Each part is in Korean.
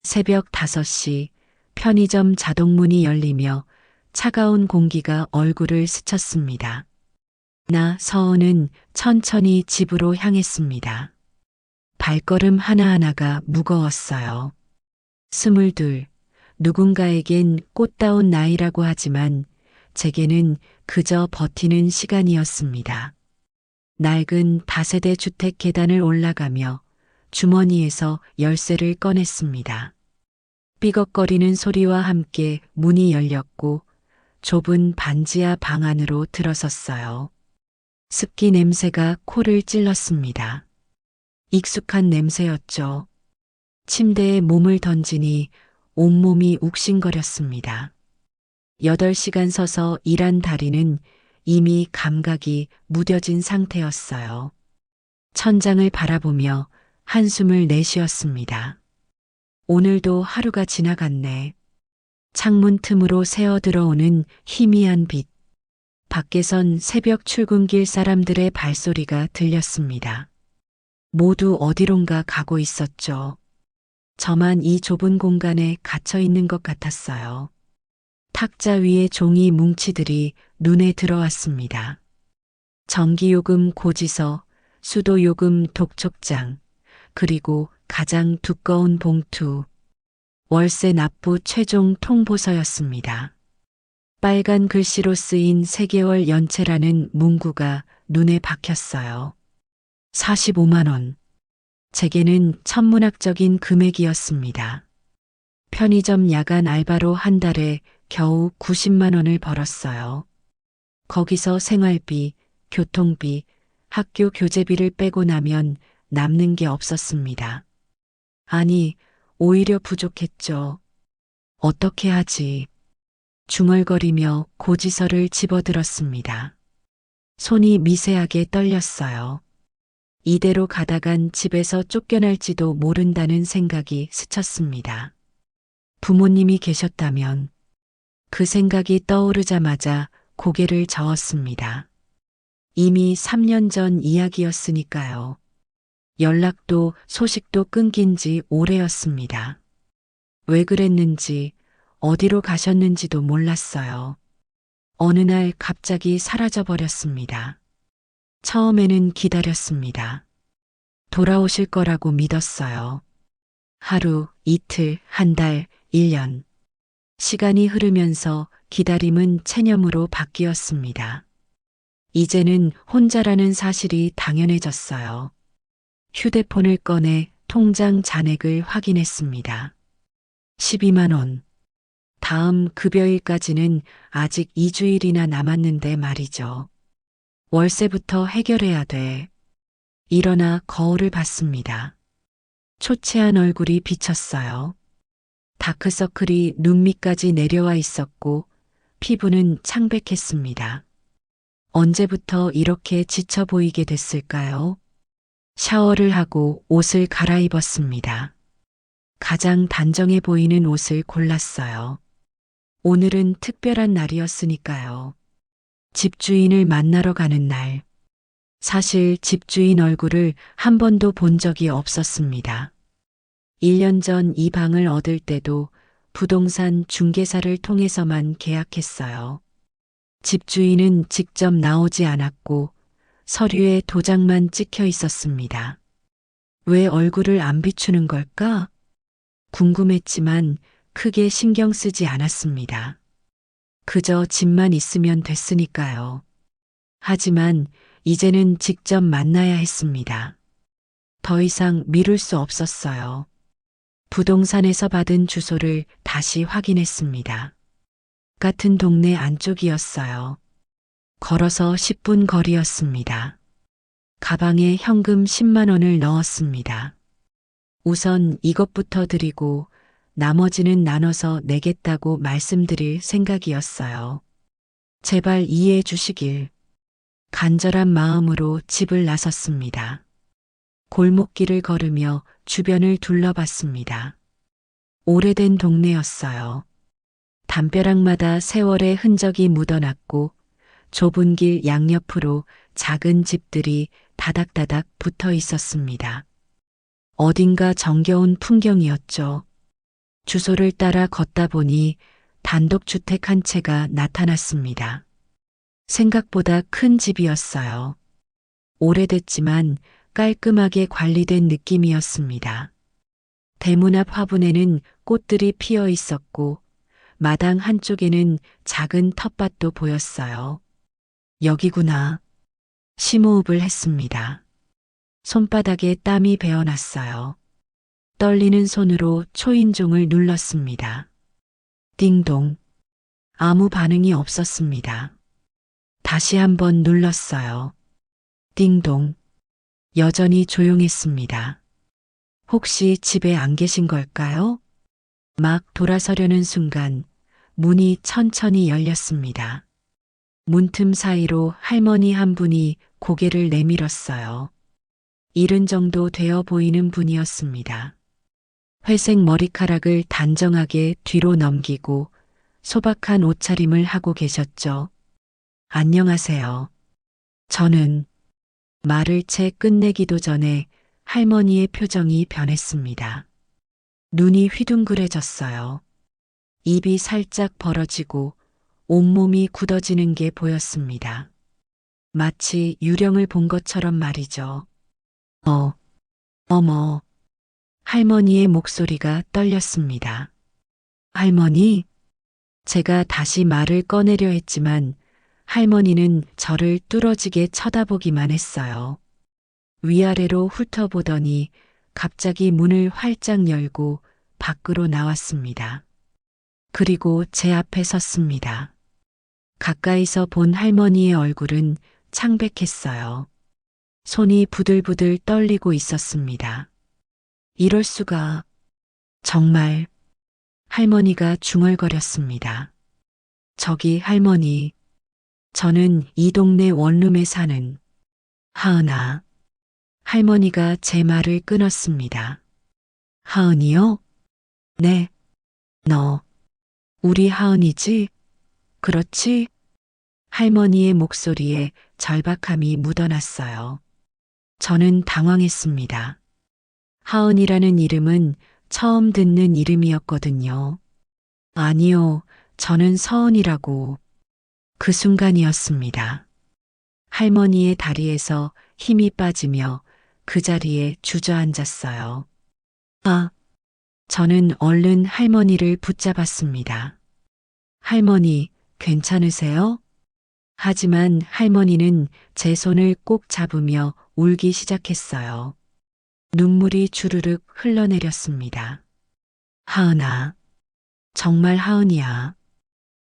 새벽 5시 편의점 자동문이 열리며 차가운 공기가 얼굴을 스쳤습니다. 서은은 천천히 집으로 향했습니다. 발걸음 하나하나가 무거웠어요. 22, 누군가에겐 꽃다운 나이라고 하지만 제게는 그저 버티는 시간이었습니다. 낡은 다세대 주택 계단을 올라가며 주머니에서 열쇠를 꺼냈습니다. 삐걱거리는 소리와 함께 문이 열렸고 좁은 반지하 방 안으로 들어섰어요. 습기 냄새가 코를 찔렀습니다. 익숙한 냄새였죠. 침대에 몸을 던지니 온몸이 욱신거렸습니다. 8시간 서서 일한 다리는 이미 감각이 무뎌진 상태였어요. 천장을 바라보며 한숨을 내쉬었습니다. 오늘도 하루가 지나갔네. 창문 틈으로 새어 들어오는 희미한 빛. 밖에선 새벽 출근길 사람들의 발소리가 들렸습니다. 모두 어디론가 가고 있었죠. 저만 이 좁은 공간에 갇혀 있는 것 같았어요. 탁자 위에 종이 뭉치들이 눈에 들어왔습니다. 전기요금 고지서, 수도요금 독촉장, 그리고 가장 두꺼운 봉투, 월세 납부 최종 통보서였습니다. 빨간 글씨로 쓰인 3개월 연체라는 문구가 눈에 박혔어요. 45만 원. 제게는 천문학적인 금액이었습니다. 편의점 야간 알바로 한 달에 겨우 90만 원을 벌었어요. 거기서 생활비, 교통비, 학교 교재비를 빼고 나면 남는 게 없었습니다. 아니, 오히려 부족했죠. 어떻게 하지? 중얼거리며 고지서를 집어들었습니다. 손이 미세하게 떨렸어요. 이대로 가다간 집에서 쫓겨날지도 모른다는 생각이 스쳤습니다. 부모님이 계셨다면 그 생각이 떠오르자마자 고개를 저었습니다. 이미 3년 전 이야기였으니까요. 연락도 소식도 끊긴 지 오래였습니다. 왜 그랬는지 어디로 가셨는지도 몰랐어요. 어느 날 갑자기 사라져 버렸습니다. 처음에는 기다렸습니다. 돌아오실 거라고 믿었어요. 하루, 이틀, 한 달, 1년. 시간이 흐르면서 기다림은 체념으로 바뀌었습니다. 이제는 혼자라는 사실이 당연해졌어요. 휴대폰을 꺼내 통장 잔액을 확인했습니다. 12만 원. 다음 급여일까지는 아직 2주일이나 남았는데 말이죠. 월세부터 해결해야 돼. 일어나 거울을 봤습니다. 초췌한 얼굴이 비쳤어요. 다크서클이 눈 밑까지 내려와 있었고 피부는 창백했습니다. 언제부터 이렇게 지쳐 보이게 됐을까요? 샤워를 하고 옷을 갈아입었습니다. 가장 단정해 보이는 옷을 골랐어요. 오늘은 특별한 날이었으니까요. 집주인을 만나러 가는 날. 사실 집주인 얼굴을 한 번도 본 적이 없었습니다. 1년 전 이 방을 얻을 때도 부동산 중개사를 통해서만 계약했어요. 집주인은 직접 나오지 않았고 서류에 도장만 찍혀 있었습니다. 왜 얼굴을 안 비추는 걸까? 궁금했지만 크게 신경 쓰지 않았습니다. 그저 집만 있으면 됐으니까요. 하지만 이제는 직접 만나야 했습니다. 더 이상 미룰 수 없었어요. 부동산에서 받은 주소를 다시 확인했습니다. 같은 동네 안쪽이었어요. 걸어서 10분 거리였습니다. 가방에 현금 10만 원을 넣었습니다. 우선 이것부터 드리고 나머지는 나눠서 내겠다고 말씀드릴 생각이었어요. 제발 이해해 주시길. 간절한 마음으로 집을 나섰습니다. 골목길을 걸으며 주변을 둘러봤습니다. 오래된 동네였어요. 담벼락마다 세월의 흔적이 묻어났고 좁은 길 양옆으로 작은 집들이 다닥다닥 붙어 있었습니다. 어딘가 정겨운 풍경이었죠. 주소를 따라 걷다 보니 단독주택 한 채가 나타났습니다. 생각보다 큰 집이었어요. 오래됐지만 깔끔하게 관리된 느낌이었습니다. 대문 앞 화분에는 꽃들이 피어 있었고 마당 한쪽에는 작은 텃밭도 보였어요. 여기구나. 심호흡을 했습니다. 손바닥에 땀이 배어났어요. 떨리는 손으로 초인종을 눌렀습니다. 띵동. 아무 반응이 없었습니다. 다시 한번 눌렀어요. 띵동. 여전히 조용했습니다. 혹시 집에 안 계신 걸까요? 막 돌아서려는 순간 문이 천천히 열렸습니다. 문틈 사이로 할머니 한 분이 고개를 내밀었어요. 70 정도 되어 보이는 분이었습니다. 회색 머리카락을 단정하게 뒤로 넘기고 소박한 옷차림을 하고 계셨죠. 안녕하세요. 저는 말을 채 끝내기도 전에 할머니의 표정이 변했습니다. 눈이 휘둥그레졌어요. 입이 살짝 벌어지고 온몸이 굳어지는 게 보였습니다. 마치 유령을 본 것처럼 말이죠. 어머. 할머니의 목소리가 떨렸습니다. 할머니? 제가 다시 말을 꺼내려 했지만 할머니는 저를 뚫어지게 쳐다보기만 했어요. 위아래로 훑어보더니 갑자기 문을 활짝 열고 밖으로 나왔습니다. 그리고 제 앞에 섰습니다. 가까이서 본 할머니의 얼굴은 창백했어요. 손이 부들부들 떨리고 있었습니다. 이럴 수가. 정말. 할머니가 중얼거렸습니다. 저기 할머니. 저는 이 동네 원룸에 사는 하은아. 할머니가 제 말을 끊었습니다. 하은이요? 네. 너. 우리 하은이지? 그렇지? 할머니의 목소리에 절박함이 묻어났어요. 저는 당황했습니다. 하은이라는 이름은 처음 듣는 이름이었거든요. 아니요, 저는 서은이라고. 그 순간이었습니다. 할머니의 다리에서 힘이 빠지며 그 자리에 주저앉았어요. 저는 얼른 할머니를 붙잡았습니다. 할머니, 괜찮으세요? 하지만 할머니는 제 손을 꼭 잡으며 울기 시작했어요. 눈물이 주르륵 흘러내렸습니다. 하은아, 정말 하은이야.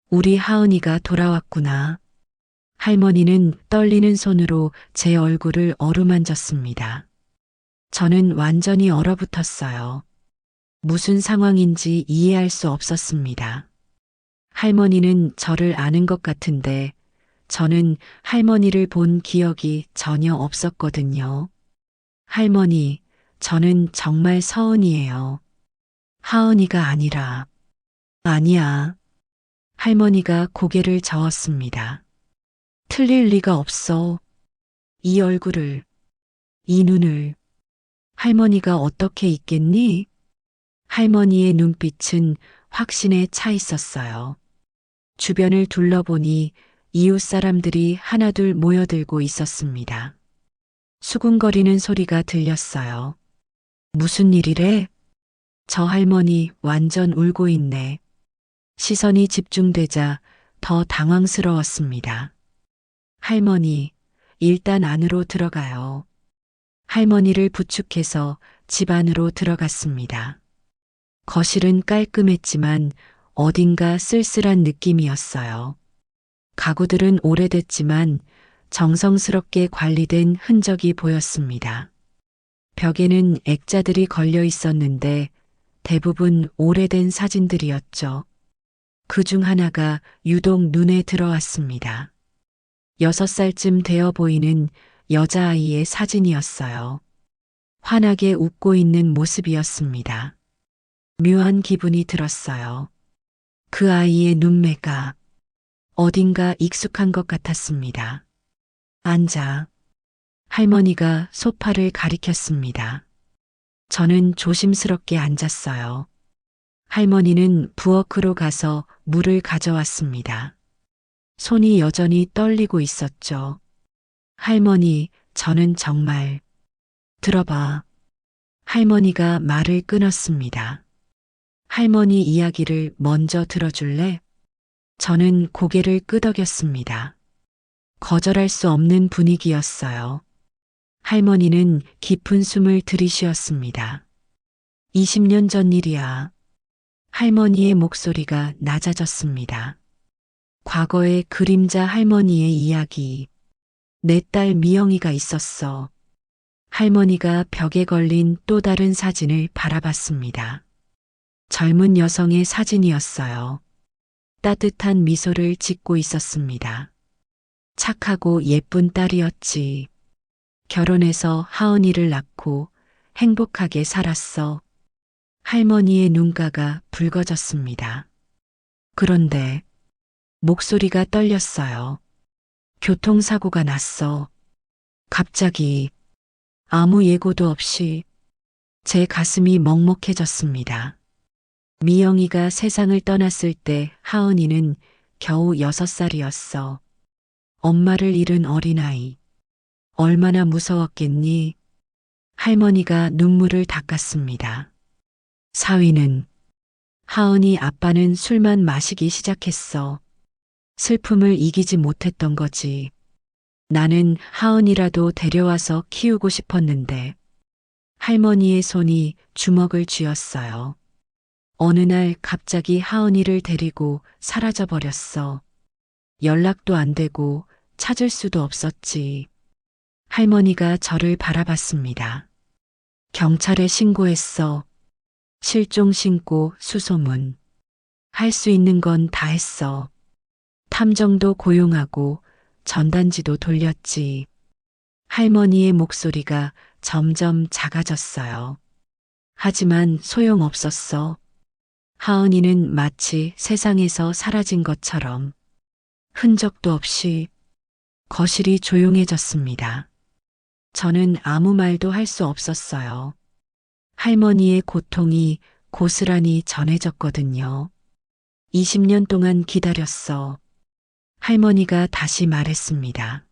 우리 하은이가 돌아왔구나. 할머니는 떨리는 손으로 제 얼굴을 어루만졌습니다. 저는 완전히 얼어붙었어요. 무슨 상황인지 이해할 수 없었습니다. 할머니는 저를 아는 것 같은데 저는 할머니를 본 기억이 전혀 없었거든요. 할머니, 저는 정말 서은이에요. 하은이가 아니라. 아니야. 할머니가 고개를 저었습니다. 틀릴 리가 없어. 이 얼굴을, 이 눈을. 할머니가 어떻게 있겠니? 할머니의 눈빛은 확신에 차 있었어요. 주변을 둘러보니 이웃 사람들이 하나둘 모여들고 있었습니다. 수군거리는 소리가 들렸어요. 무슨 일이래? 저 할머니 완전 울고 있네. 시선이 집중되자 더 당황스러웠습니다. 할머니, 일단 안으로 들어가요. 할머니를 부축해서 집 안으로 들어갔습니다. 거실은 깔끔했지만 어딘가 쓸쓸한 느낌이었어요. 가구들은 오래됐지만 정성스럽게 관리된 흔적이 보였습니다. 벽에는 액자들이 걸려 있었는데 대부분 오래된 사진들이었죠. 그 중 하나가 유독 눈에 들어왔습니다. 6살쯤 되어 보이는 여자아이의 사진이었어요. 환하게 웃고 있는 모습이었습니다. 묘한 기분이 들었어요. 그 아이의 눈매가 어딘가 익숙한 것 같았습니다. 앉아. 할머니가 소파를 가리켰습니다. 저는 조심스럽게 앉았어요. 할머니는 부엌으로 가서 물을 가져왔습니다. 손이 여전히 떨리고 있었죠. 할머니, 저는 정말. 들어봐. 할머니가 말을 끊었습니다. 할머니 이야기를 먼저 들어줄래? 저는 고개를 끄덕였습니다. 거절할 수 없는 분위기였어요. 할머니는 깊은 숨을 들이쉬었습니다. 20년 전 일이야. 할머니의 목소리가 낮아졌습니다. 과거의 그림자 할머니의 이야기. 내 딸 미영이가 있었어. 할머니가 벽에 걸린 또 다른 사진을 바라봤습니다. 젊은 여성의 사진이었어요. 따뜻한 미소를 짓고 있었습니다. 착하고 예쁜 딸이었지. 결혼해서 하은이를 낳고 행복하게 살았어. 할머니의 눈가가 붉어졌습니다. 그런데 목소리가 떨렸어요. 교통사고가 났어. 갑자기 아무 예고도 없이 제 가슴이 먹먹해졌습니다. 미영이가 세상을 떠났을 때 하은이는 겨우 6살이었어. 엄마를 잃은 어린아이. 얼마나 무서웠겠니? 할머니가 눈물을 닦았습니다. 사위는, 하은이 아빠는 술만 마시기 시작했어. 슬픔을 이기지 못했던 거지. 나는 하은이라도 데려와서 키우고 싶었는데. 할머니의 손이 주먹을 쥐었어요. 어느 날 갑자기 하은이를 데리고 사라져 버렸어. 연락도 안 되고 찾을 수도 없었지. 할머니가 저를 바라봤습니다. 경찰에 신고했어. 실종 신고, 수소문. 할 수 있는 건 다 했어. 탐정도 고용하고 전단지도 돌렸지. 할머니의 목소리가 점점 작아졌어요. 하지만 소용없었어. 하은이는 마치 세상에서 사라진 것처럼 흔적도 없이 거실이 조용해졌습니다. 저는 아무 말도 할 수 없었어요. 할머니의 고통이 고스란히 전해졌거든요. 20년 동안 기다렸어. 할머니가 다시 말했습니다.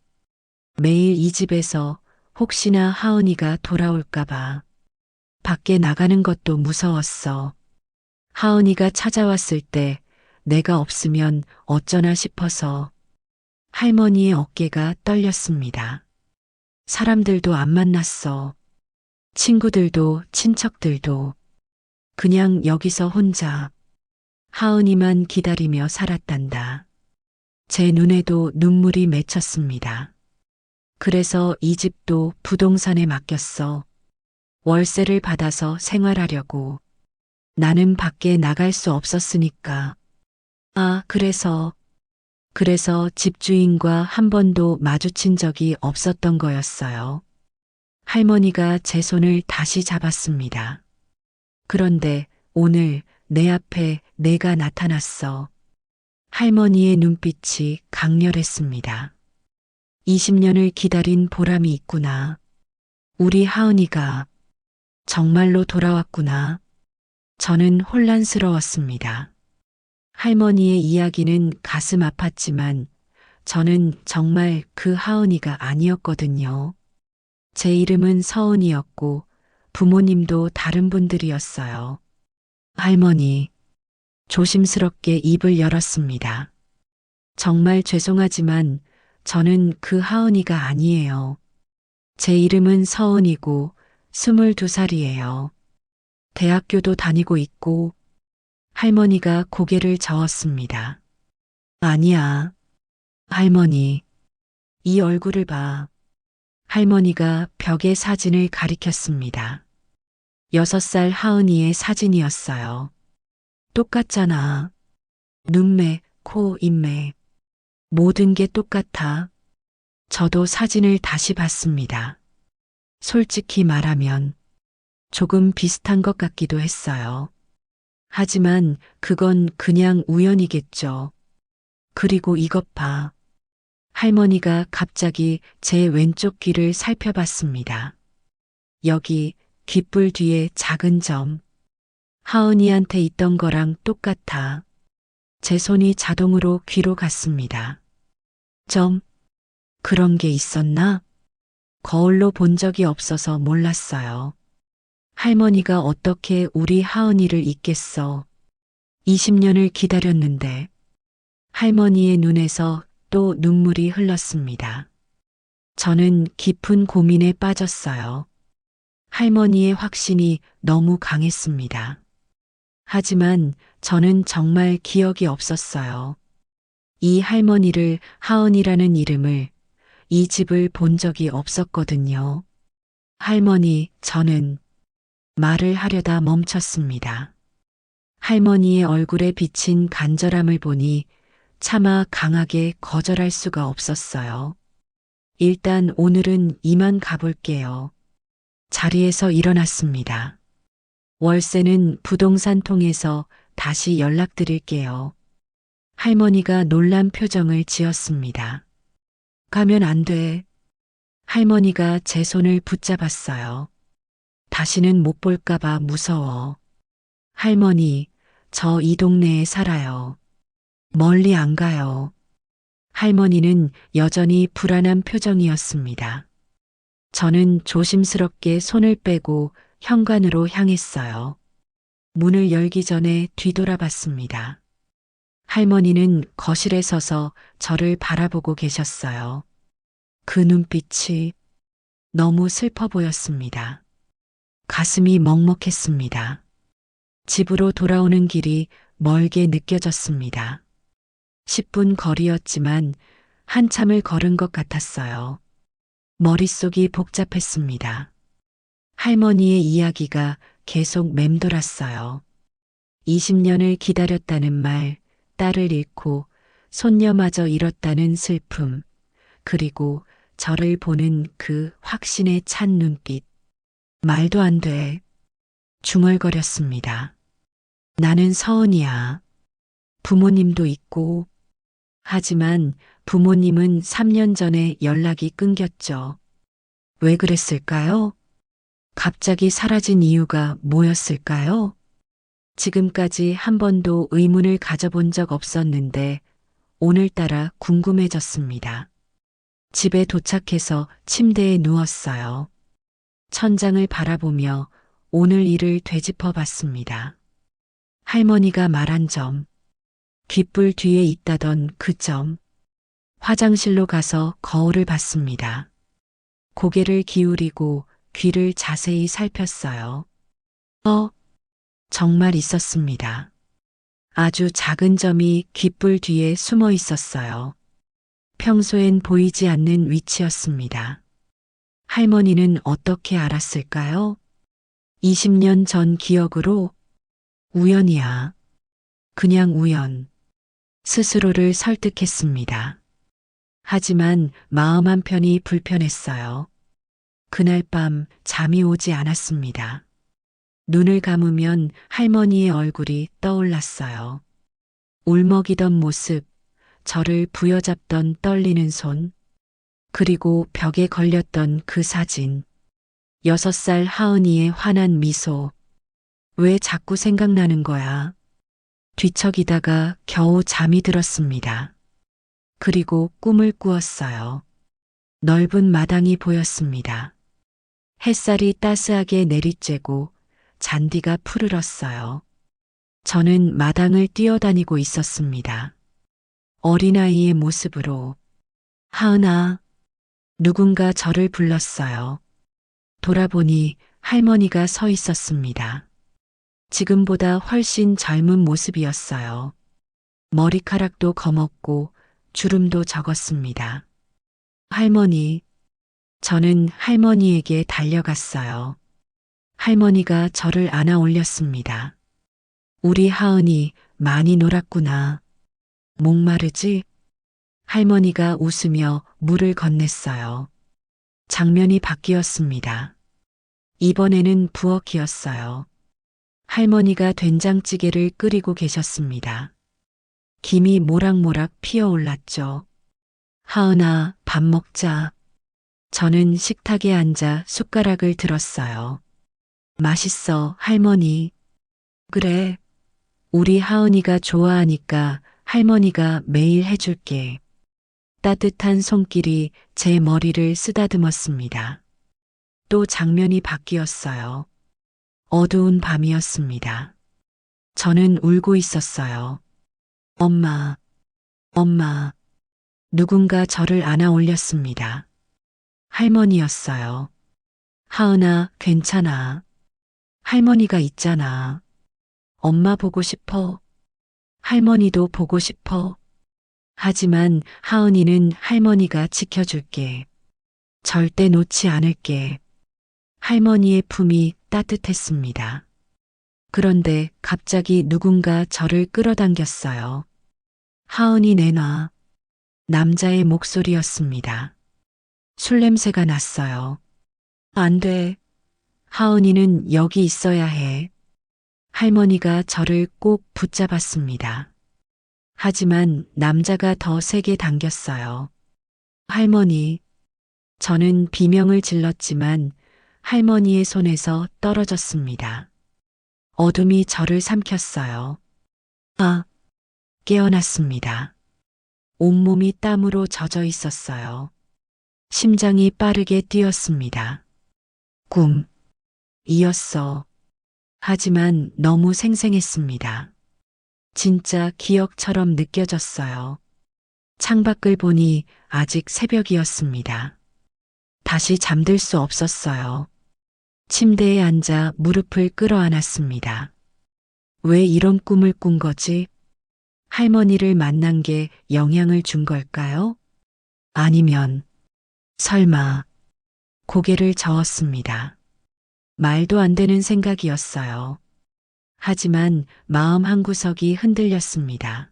매일 이 집에서 혹시나 하은이가 돌아올까봐 밖에 나가는 것도 무서웠어. 하은이가 찾아왔을 때 내가 없으면 어쩌나 싶어서. 할머니의 어깨가 떨렸습니다. 사람들도 안 만났어. 친구들도 친척들도. 그냥 여기서 혼자. 하은이만 기다리며 살았단다. 제 눈에도 눈물이 맺혔습니다. 그래서 이 집도 부동산에 맡겼어. 월세를 받아서 생활하려고. 나는 밖에 나갈 수 없었으니까. 그래서 집주인과 한 번도 마주친 적이 없었던 거였어요. 할머니가 제 손을 다시 잡았습니다. 그런데 오늘 내 앞에 내가 나타났어. 할머니의 눈빛이 강렬했습니다. 20년을 기다린 보람이 있구나. 우리 하은이가 정말로 돌아왔구나. 저는 혼란스러웠습니다. 할머니의 이야기는 가슴 아팠지만 저는 정말 그 하은이가 아니었거든요. 제 이름은 서은이었고 부모님도 다른 분들이었어요. 할머니, 조심스럽게 입을 열었습니다. 정말 죄송하지만 저는 그 하은이가 아니에요. 제 이름은 서은이고 22살이에요. 대학교도 다니고 있고. 할머니가 고개를 저었습니다. 아니야. 할머니, 이 얼굴을 봐. 할머니가 벽에 사진을 가리켰습니다. 6살 하은이의 사진이었어요. 똑같잖아. 눈매, 코, 입매. 모든 게 똑같아. 저도 사진을 다시 봤습니다. 솔직히 말하면 조금 비슷한 것 같기도 했어요. 하지만 그건 그냥 우연이겠죠. 그리고 이것 봐. 할머니가 갑자기 제 왼쪽 귀를 살펴봤습니다. 여기 귓불 뒤에 작은 점. 하은이한테 있던 거랑 똑같아. 제 손이 자동으로 귀로 갔습니다. 그런 게 있었나? 거울로 본 적이 없어서 몰랐어요. 할머니가 어떻게 우리 하은이를 잊겠어. 20년을 기다렸는데 할머니의 눈에서 또 눈물이 흘렀습니다. 저는 깊은 고민에 빠졌어요. 할머니의 확신이 너무 강했습니다. 하지만 저는 정말 기억이 없었어요. 이 할머니를 하은이라는 이름을 이 집을 본 적이 없었거든요. 할머니, 저는 말을 하려다 멈췄습니다. 할머니의 얼굴에 비친 간절함을 보니 차마 강하게 거절할 수가 없었어요. 일단 오늘은 이만 가볼게요. 자리에서 일어났습니다. 월세는 부동산 통해서 다시 연락드릴게요. 할머니가 놀란 표정을 지었습니다. 가면 안 돼. 할머니가 제 손을 붙잡았어요. 다시는 못 볼까봐 무서워. 할머니, 저 이 동네에 살아요. 멀리 안 가요. 할머니는 여전히 불안한 표정이었습니다. 저는 조심스럽게 손을 빼고 현관으로 향했어요. 문을 열기 전에 뒤돌아봤습니다. 할머니는 거실에 서서 저를 바라보고 계셨어요. 그 눈빛이 너무 슬퍼 보였습니다. 가슴이 먹먹했습니다. 집으로 돌아오는 길이 멀게 느껴졌습니다. 10분 거리였지만 한참을 걸은 것 같았어요. 머릿속이 복잡했습니다. 할머니의 이야기가 계속 맴돌았어요. 20년을 기다렸다는 말, 딸을 잃고 손녀마저 잃었다는 슬픔, 그리고 저를 보는 그 확신에 찬 눈빛. 말도 안 돼. 중얼거렸습니다. 나는 서은이야. 부모님도 있고. 하지만 부모님은 3년 전에 연락이 끊겼죠. 왜 그랬을까요? 갑자기 사라진 이유가 뭐였을까요? 지금까지 한 번도 의문을 가져본 적 없었는데 오늘따라 궁금해졌습니다. 집에 도착해서 침대에 누웠어요. 천장을 바라보며 오늘 일을 되짚어 봤습니다. 할머니가 말한 점, 귓불 뒤에 있다던 그 점, 화장실로 가서 거울을 봤습니다. 고개를 기울이고 귀를 자세히 살폈어요. 정말 있었습니다. 아주 작은 점이 귓불 뒤에 숨어 있었어요. 평소엔 보이지 않는 위치였습니다. 할머니는 어떻게 알았을까요? 20년 전 기억으로 우연이야. 그냥 우연. 스스로를 설득했습니다. 하지만 마음 한편이 불편했어요. 그날 밤 잠이 오지 않았습니다. 눈을 감으면 할머니의 얼굴이 떠올랐어요. 울먹이던 모습, 저를 부여잡던 떨리는 손, 그리고 벽에 걸렸던 그 사진. 6살 하은이의 환한 미소. 왜 자꾸 생각나는 거야? 뒤척이다가 겨우 잠이 들었습니다. 그리고 꿈을 꾸었어요. 넓은 마당이 보였습니다. 햇살이 따스하게 내리쬐고 잔디가 푸르렀어요. 저는 마당을 뛰어다니고 있었습니다. 어린아이의 모습으로. 하은아, 누군가 저를 불렀어요. 돌아보니 할머니가 서 있었습니다. 지금보다 훨씬 젊은 모습이었어요. 머리카락도 검었고 주름도 적었습니다. 할머니, 저는 할머니에게 달려갔어요. 할머니가 저를 안아 올렸습니다. 우리 하은이 많이 놀았구나. 목마르지? 할머니가 웃으며 물을 건넸어요. 장면이 바뀌었습니다. 이번에는 부엌이었어요. 할머니가 된장찌개를 끓이고 계셨습니다. 김이 모락모락 피어올랐죠. 하은아, 밥 먹자. 저는 식탁에 앉아 숟가락을 들었어요. 맛있어, 할머니. 그래, 우리 하은이가 좋아하니까 할머니가 매일 해줄게. 따뜻한 손길이 제 머리를 쓰다듬었습니다. 또 장면이 바뀌었어요. 어두운 밤이었습니다. 저는 울고 있었어요. 엄마, 엄마. 누군가 저를 안아 올렸습니다. 할머니였어요. 하은아, 괜찮아. 할머니가 있잖아. 엄마 보고 싶어. 할머니도 보고 싶어. 하지만 하은이는 할머니가 지켜줄게. 절대 놓지 않을게. 할머니의 품이 따뜻했습니다. 그런데 갑자기 누군가 저를 끌어당겼어요. 하은이 내놔. 남자의 목소리였습니다. 술 냄새가 났어요. 안 돼. 하은이는 여기 있어야 해. 할머니가 저를 꼭 붙잡았습니다. 하지만 남자가 더 세게 당겼어요. 할머니. 저는 비명을 질렀지만 할머니의 손에서 떨어졌습니다. 어둠이 저를 삼켰어요. 아, 깨어났습니다. 온몸이 땀으로 젖어 있었어요. 심장이 빠르게 뛰었습니다. 꿈이었어. 하지만 너무 생생했습니다. 진짜 기억처럼 느껴졌어요. 창밖을 보니 아직 새벽이었습니다. 다시 잠들 수 없었어요. 침대에 앉아 무릎을 끌어안았습니다. 왜 이런 꿈을 꾼 거지? 할머니를 만난 게 영향을 준 걸까요? 아니면, 설마, 고개를 저었습니다. 말도 안 되는 생각이었어요. 하지만 마음 한구석이 흔들렸습니다.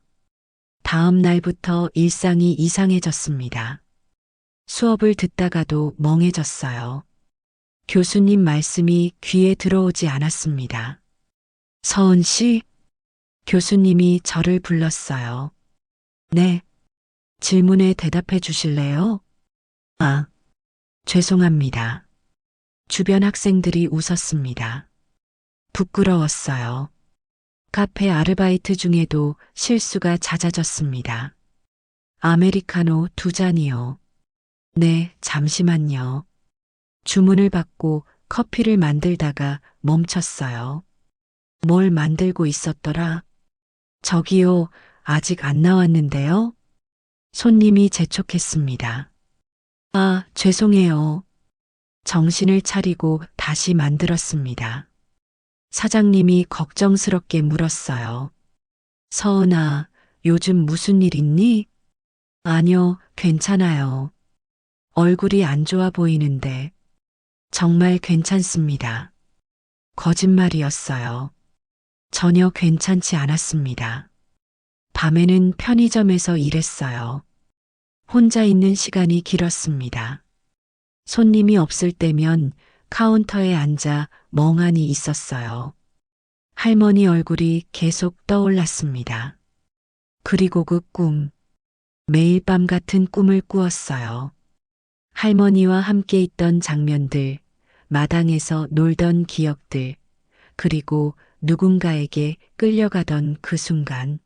다음 날부터 일상이 이상해졌습니다. 수업을 듣다가도 멍해졌어요. 교수님 말씀이 귀에 들어오지 않았습니다. 서은 씨? 교수님이 저를 불렀어요. 네. 질문에 대답해 주실래요? 아, 죄송합니다. 주변 학생들이 웃었습니다. 부끄러웠어요. 카페 아르바이트 중에도 실수가 잦아졌습니다. 아메리카노 2잔이요. 네, 잠시만요. 주문을 받고 커피를 만들다가 멈췄어요. 뭘 만들고 있었더라? 저기요, 아직 안 나왔는데요? 손님이 재촉했습니다. 아, 죄송해요. 정신을 차리고 다시 만들었습니다. 사장님이 걱정스럽게 물었어요. 서은아, 요즘 무슨 일 있니? 아니요, 괜찮아요. 얼굴이 안 좋아 보이는데. 정말 괜찮습니다. 거짓말이었어요. 전혀 괜찮지 않았습니다. 밤에는 편의점에서 일했어요. 혼자 있는 시간이 길었습니다. 손님이 없을 때면 카운터에 앉아 멍하니 있었어요. 할머니 얼굴이 계속 떠올랐습니다. 그리고 그 꿈, 매일 밤 같은 꿈을 꾸었어요. 할머니와 함께 있던 장면들, 마당에서 놀던 기억들, 그리고 누군가에게 끌려가던 그 순간,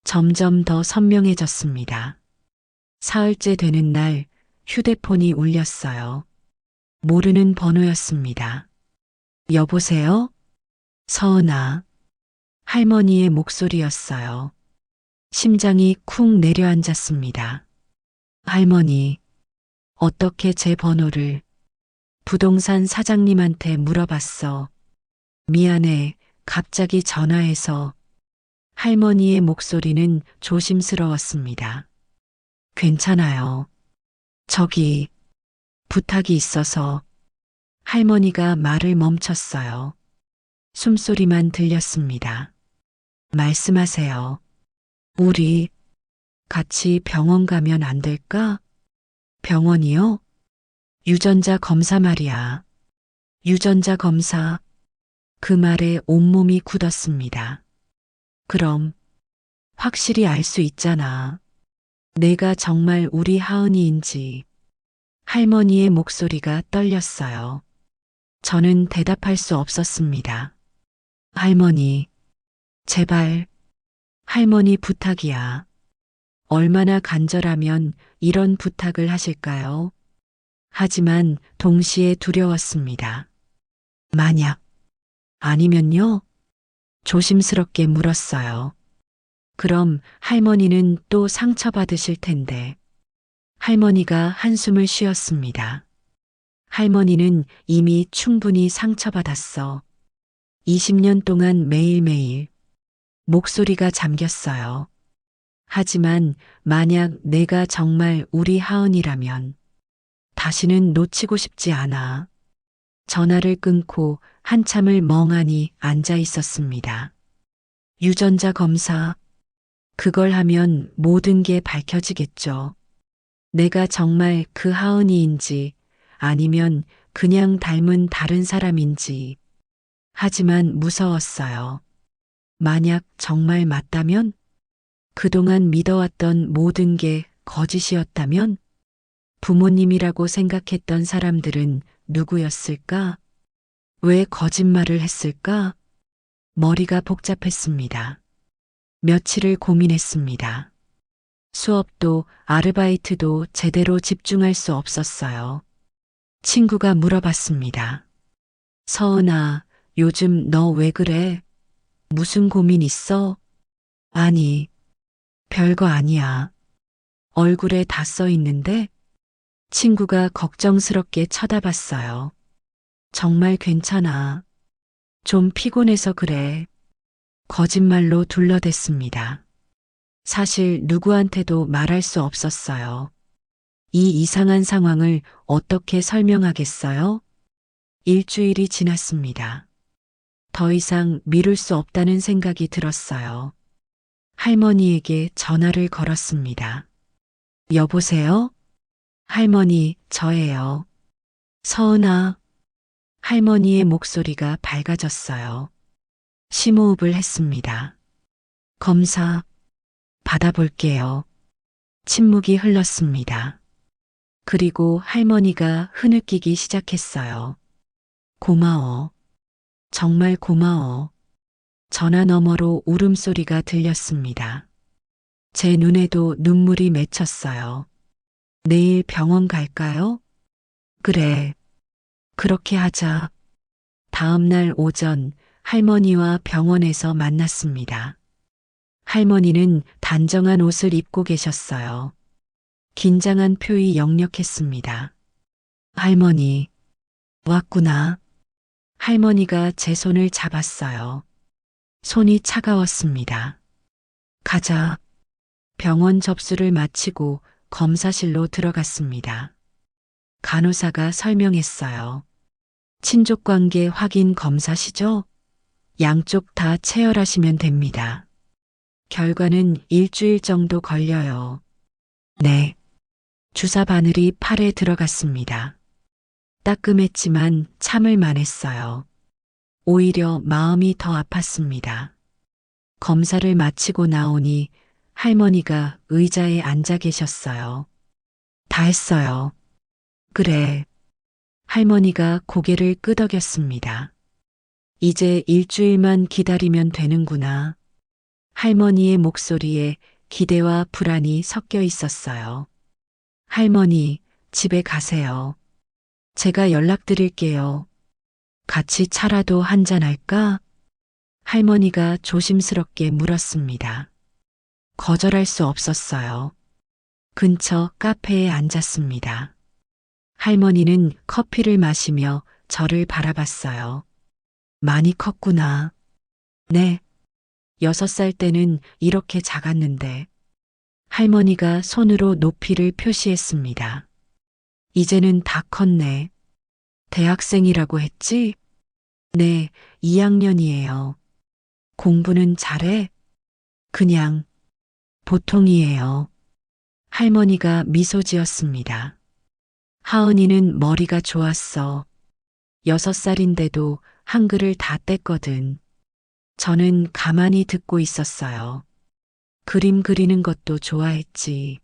점점 더 선명해졌습니다. 사흘째 되는 날 휴대폰이 울렸어요. 모르는 번호였습니다. 여보세요? 서은아. 할머니의 목소리였어요. 심장이 쿵 내려앉았습니다. 할머니, 어떻게 제 번호를 부동산 사장님한테 물어봤어. 미안해, 갑자기 전화해서. 할머니의 목소리는 조심스러웠습니다. 괜찮아요. 저기, 부탁이 있어서. 할머니가 말을 멈췄어요. 숨소리만 들렸습니다. 말씀하세요. 우리 같이 병원 가면 안 될까? 병원이요? 유전자 검사 말이야. 유전자 검사. 그 말에 온몸이 굳었습니다. 그럼 확실히 알 수 있잖아. 내가 정말 우리 하은이인지. 할머니의 목소리가 떨렸어요. 저는 대답할 수 없었습니다. 할머니, 제발, 할머니 부탁이야. 얼마나 간절하면 이런 부탁을 하실까요? 하지만 동시에 두려웠습니다. 만약 아니면요? 조심스럽게 물었어요. 그럼 할머니는 또 상처받으실 텐데. 할머니가 한숨을 쉬었습니다. 할머니는 이미 충분히 상처받았어. 20년 동안 매일매일 목소리가 잠겼어요. 하지만 만약 내가 정말 우리 하은이라면 다시는 놓치고 싶지 않아. 전화를 끊고 한참을 멍하니 앉아 있었습니다. 유전자 검사. 그걸 하면 모든 게 밝혀지겠죠. 내가 정말 그 하은이인지 아니면 그냥 닮은 다른 사람인지. 하지만 무서웠어요. 만약 정말 맞다면? 그동안 믿어왔던 모든 게 거짓이었다면? 부모님이라고 생각했던 사람들은 누구였을까? 왜 거짓말을 했을까? 머리가 복잡했습니다. 며칠을 고민했습니다. 수업도 아르바이트도 제대로 집중할 수 없었어요. 친구가 물어봤습니다. 서은아, 요즘 너 왜 그래? 무슨 고민 있어? 아니, 별거 아니야. 얼굴에 다 써 있는데? 친구가 걱정스럽게 쳐다봤어요. 정말 괜찮아. 좀 피곤해서 그래. 거짓말로 둘러댔습니다. 사실 누구한테도 말할 수 없었어요. 이 이상한 상황을 어떻게 설명하겠어요? 일주일이 지났습니다. 더 이상 미룰 수 없다는 생각이 들었어요. 할머니에게 전화를 걸었습니다. 여보세요? 할머니, 저예요. 서은아. 할머니의 목소리가 밝아졌어요. 심호흡을 했습니다. 검사, 받아볼게요. 침묵이 흘렀습니다. 그리고 할머니가 흐느끼기 시작했어요. 고마워. 정말 고마워. 전화 너머로 울음소리가 들렸습니다. 제 눈에도 눈물이 맺혔어요. 내일 병원 갈까요? 그래. 그렇게 하자. 다음 날 오전 할머니와 병원에서 만났습니다. 할머니는 단정한 옷을 입고 계셨어요. 긴장한 표이 역력했습니다. 할머니, 왔구나. 할머니가 제 손을 잡았어요. 손이 차가웠습니다. 가자. 병원 접수를 마치고 검사실로 들어갔습니다. 간호사가 설명했어요. 친족관계 확인 검사시죠? 양쪽 다 체열하시면 됩니다. 결과는 일주일 정도 걸려요. 네. 주사 바늘이 팔에 들어갔습니다. 따끔했지만 참을 만했어요. 오히려 마음이 더 아팠습니다. 검사를 마치고 나오니 할머니가 의자에 앉아 계셨어요. 다 했어요. 그래. 할머니가 고개를 끄덕였습니다. 이제 일주일만 기다리면 되는구나. 할머니의 목소리에 기대와 불안이 섞여 있었어요. 할머니, 집에 가세요. 제가 연락드릴게요. 같이 차라도 한잔할까? 할머니가 조심스럽게 물었습니다. 거절할 수 없었어요. 근처 카페에 앉았습니다. 할머니는 커피를 마시며 저를 바라봤어요. 많이 컸구나. 네. 6살 때는 이렇게 작았는데. 할머니가 손으로 높이를 표시했습니다. 이제는 다 컸네. 대학생이라고 했지? 네, 2학년이에요. 공부는 잘해? 그냥 보통이에요. 할머니가 미소 지었습니다. 하은이는 머리가 좋았어. 6살인데도 한글을 다 뗐거든. 저는 가만히 듣고 있었어요. 그림 그리는 것도 좋아했지.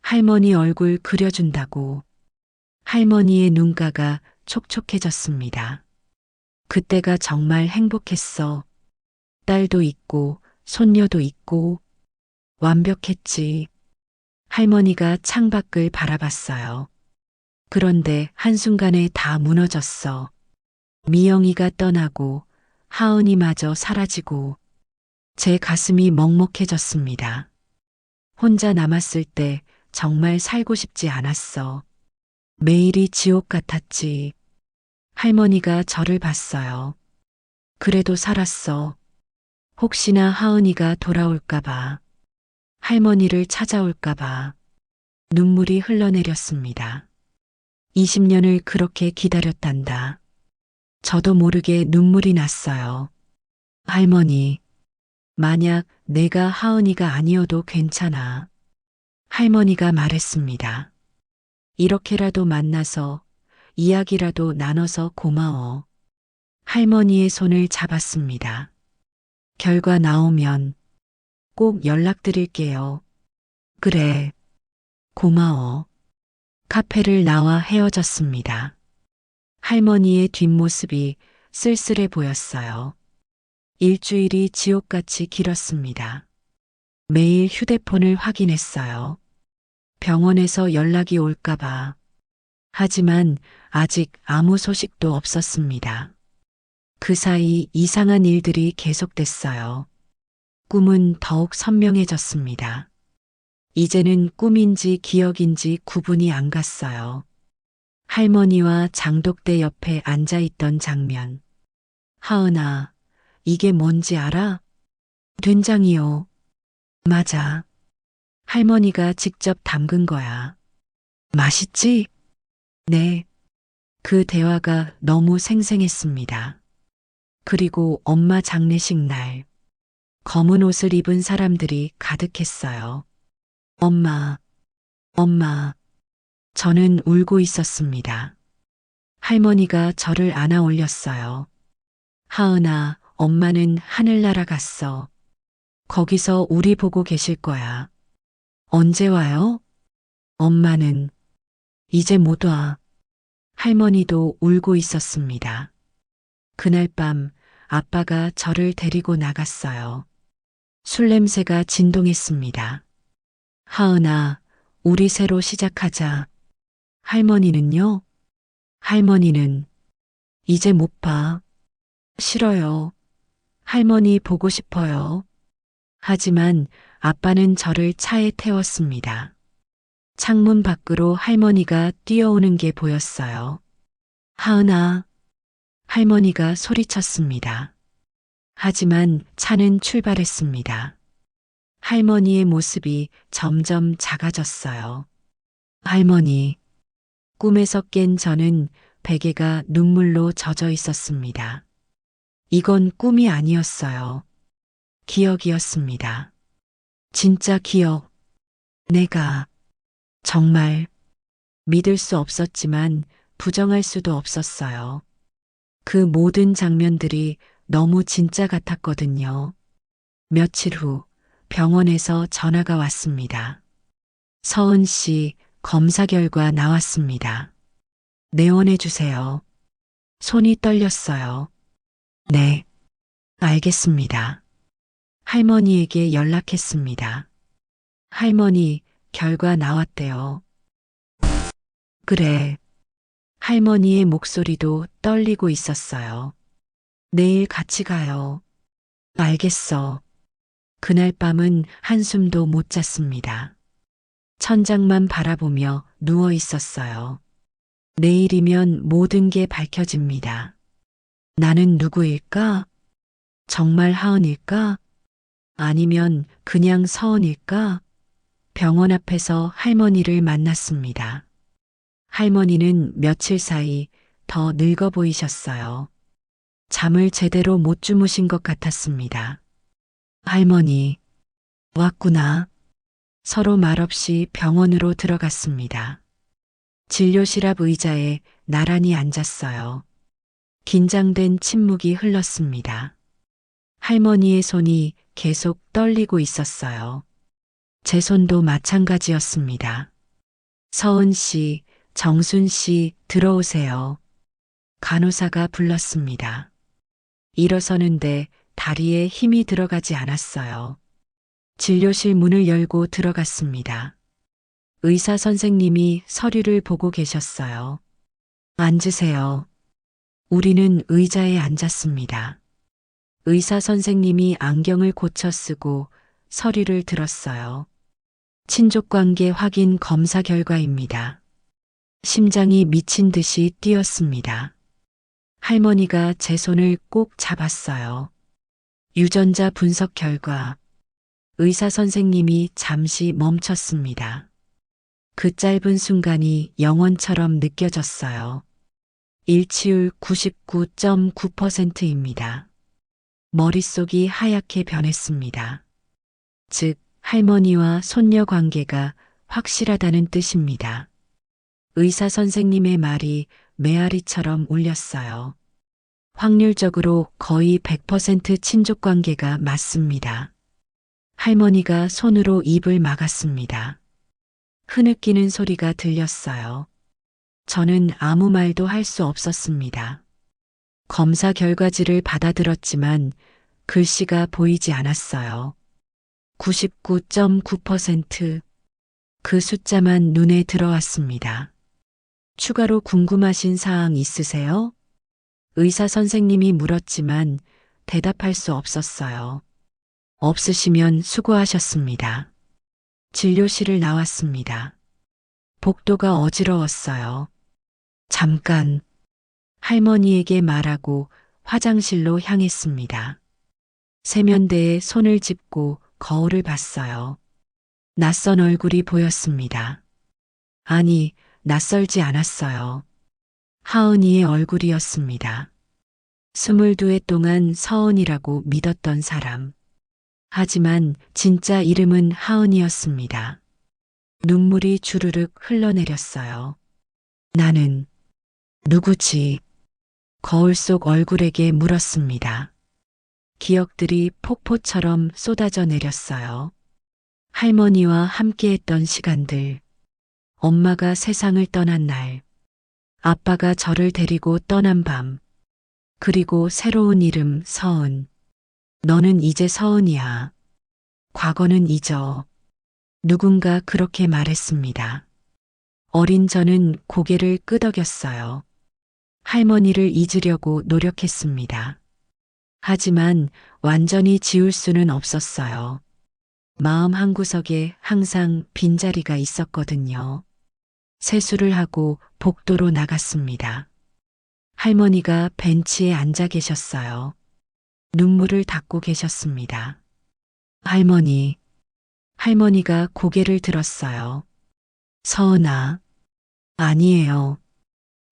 할머니 얼굴 그려준다고. 할머니의 눈가가 촉촉해졌습니다. 그때가 정말 행복했어. 딸도 있고 손녀도 있고 완벽했지. 할머니가 창밖을 바라봤어요. 그런데 한순간에 다 무너졌어. 미영이가 떠나고 하은이마저 사라지고 제 가슴이 먹먹해졌습니다. 혼자 남았을 때 정말 살고 싶지 않았어. 매일이 지옥 같았지. 할머니가 저를 봤어요. 그래도 살았어. 혹시나 하은이가 돌아올까봐, 할머니를 찾아올까봐 눈물이 흘러내렸습니다. 20년을 그렇게 기다렸단다. 저도 모르게 눈물이 났어요. 할머니, 만약 내가 하은이가 아니어도 괜찮아. 할머니가 말했습니다. 이렇게라도 만나서 이야기라도 나눠서 고마워. 할머니의 손을 잡았습니다. 결과 나오면 꼭 연락드릴게요. 그래, 고마워. 카페를 나와 헤어졌습니다. 할머니의 뒷모습이 쓸쓸해 보였어요. 일주일이 지옥같이 길었습니다. 매일 휴대폰을 확인했어요. 병원에서 연락이 올까봐. 하지만 아직 아무 소식도 없었습니다. 그 사이 이상한 일들이 계속됐어요. 꿈은 더욱 선명해졌습니다. 이제는 꿈인지 기억인지 구분이 안 갔어요. 할머니와 장독대 옆에 앉아 있던 장면. 하은아, 이게 뭔지 알아? 된장이요. 맞아. 할머니가 직접 담근 거야. 맛있지? 네. 그 대화가 너무 생생했습니다. 그리고 엄마 장례식 날, 검은 옷을 입은 사람들이 가득했어요. 엄마, 엄마. 저는 울고 있었습니다. 할머니가 저를 안아 올렸어요. 하은아, 엄마는 하늘나라 갔어. 거기서 우리 보고 계실 거야. 언제 와요? 엄마는 이제 못 와. 할머니도 울고 있었습니다. 그날 밤 아빠가 저를 데리고 나갔어요. 술 냄새가 진동했습니다. 하은아, 우리 새로 시작하자. 할머니는요? 할머니는 이제 못 봐. 싫어요. 할머니 보고 싶어요. 하지만 아빠는 저를 차에 태웠습니다. 창문 밖으로 할머니가 뛰어오는 게 보였어요. 하은아, 할머니가 소리쳤습니다. 하지만 차는 출발했습니다. 할머니의 모습이 점점 작아졌어요. 할머니, 꿈에서 깬 저는 베개가 눈물로 젖어 있었습니다. 이건 꿈이 아니었어요. 기억이었습니다. 진짜 기억. 내가 정말 믿을 수 없었지만 부정할 수도 없었어요. 그 모든 장면들이 너무 진짜 같았거든요. 며칠 후 병원에서 전화가 왔습니다. 서은 씨 검사 결과 나왔습니다. 내원해 주세요. 손이 떨렸어요. 네, 알겠습니다. 할머니에게 연락했습니다. 할머니, 결과 나왔대요. 그래. 할머니의 목소리도 떨리고 있었어요. 내일 같이 가요. 알겠어. 그날 밤은 한숨도 못 잤습니다. 천장만 바라보며 누워 있었어요. 내일이면 모든 게 밝혀집니다. 나는 누구일까? 정말 하은일까? 아니면 그냥 서은일까? 병원 앞에서 할머니를 만났습니다. 할머니는 며칠 사이 더 늙어 보이셨어요. 잠을 제대로 못 주무신 것 같았습니다. 할머니, 왔구나. 서로 말없이 병원으로 들어갔습니다. 진료실 앞 의자에 나란히 앉았어요. 긴장된 침묵이 흘렀습니다. 할머니의 손이 계속 떨리고 있었어요. 제 손도 마찬가지였습니다. 서은 씨, 정순 씨, 들어오세요. 간호사가 불렀습니다. 일어서는데 다리에 힘이 들어가지 않았어요. 진료실 문을 열고 들어갔습니다. 의사 선생님이 서류를 보고 계셨어요. 앉으세요. 우리는 의자에 앉았습니다. 의사 선생님이 안경을 고쳐 쓰고 서류를 들었어요. 친족관계 확인 검사 결과입니다. 심장이 미친 듯이 뛰었습니다. 할머니가 제 손을 꼭 잡았어요. 유전자 분석 결과. 의사 선생님이 잠시 멈췄습니다. 그 짧은 순간이 영원처럼 느껴졌어요. 일치율 99.9%입니다. 머릿속이 하얗게 변했습니다. 즉, 할머니와 손녀 관계가 확실하다는 뜻입니다. 의사 선생님의 말이 메아리처럼 울렸어요. 확률적으로 거의 100% 친족 관계가 맞습니다. 할머니가 손으로 입을 막았습니다. 흐느끼는 소리가 들렸어요. 저는 아무 말도 할 수 없었습니다. 검사 결과지를 받아들었지만 글씨가 보이지 않았어요. 99.9%. 그 숫자만 눈에 들어왔습니다. 추가로 궁금하신 사항 있으세요? 의사 선생님이 물었지만 대답할 수 없었어요. 없으시면 수고하셨습니다. 진료실을 나왔습니다. 복도가 어지러웠어요. 잠깐 할머니에게 말하고 화장실로 향했습니다. 세면대에 손을 짚고 거울을 봤어요. 낯선 얼굴이 보였습니다. 아니, 낯설지 않았어요. 하은이의 얼굴이었습니다. 22해 동안 서은이라고 믿었던 사람. 하지만 진짜 이름은 하은이었습니다. 눈물이 주르륵 흘러내렸어요. 나는 누구지? 거울 속 얼굴에게 물었습니다. 기억들이 폭포처럼 쏟아져 내렸어요. 할머니와 함께했던 시간들. 엄마가 세상을 떠난 날. 아빠가 저를 데리고 떠난 밤. 그리고 새로운 이름 서은. 너는 이제 서은이야. 과거는 잊어. 누군가 그렇게 말했습니다. 어린 저는 고개를 끄덕였어요. 할머니를 잊으려고 노력했습니다. 하지만 완전히 지울 수는 없었어요. 마음 한구석에 항상 빈자리가 있었거든요. 세수를 하고 복도로 나갔습니다. 할머니가 벤치에 앉아 계셨어요. 눈물을 닦고 계셨습니다. 할머니. 할머니가 고개를 들었어요. 서은아. 아니에요.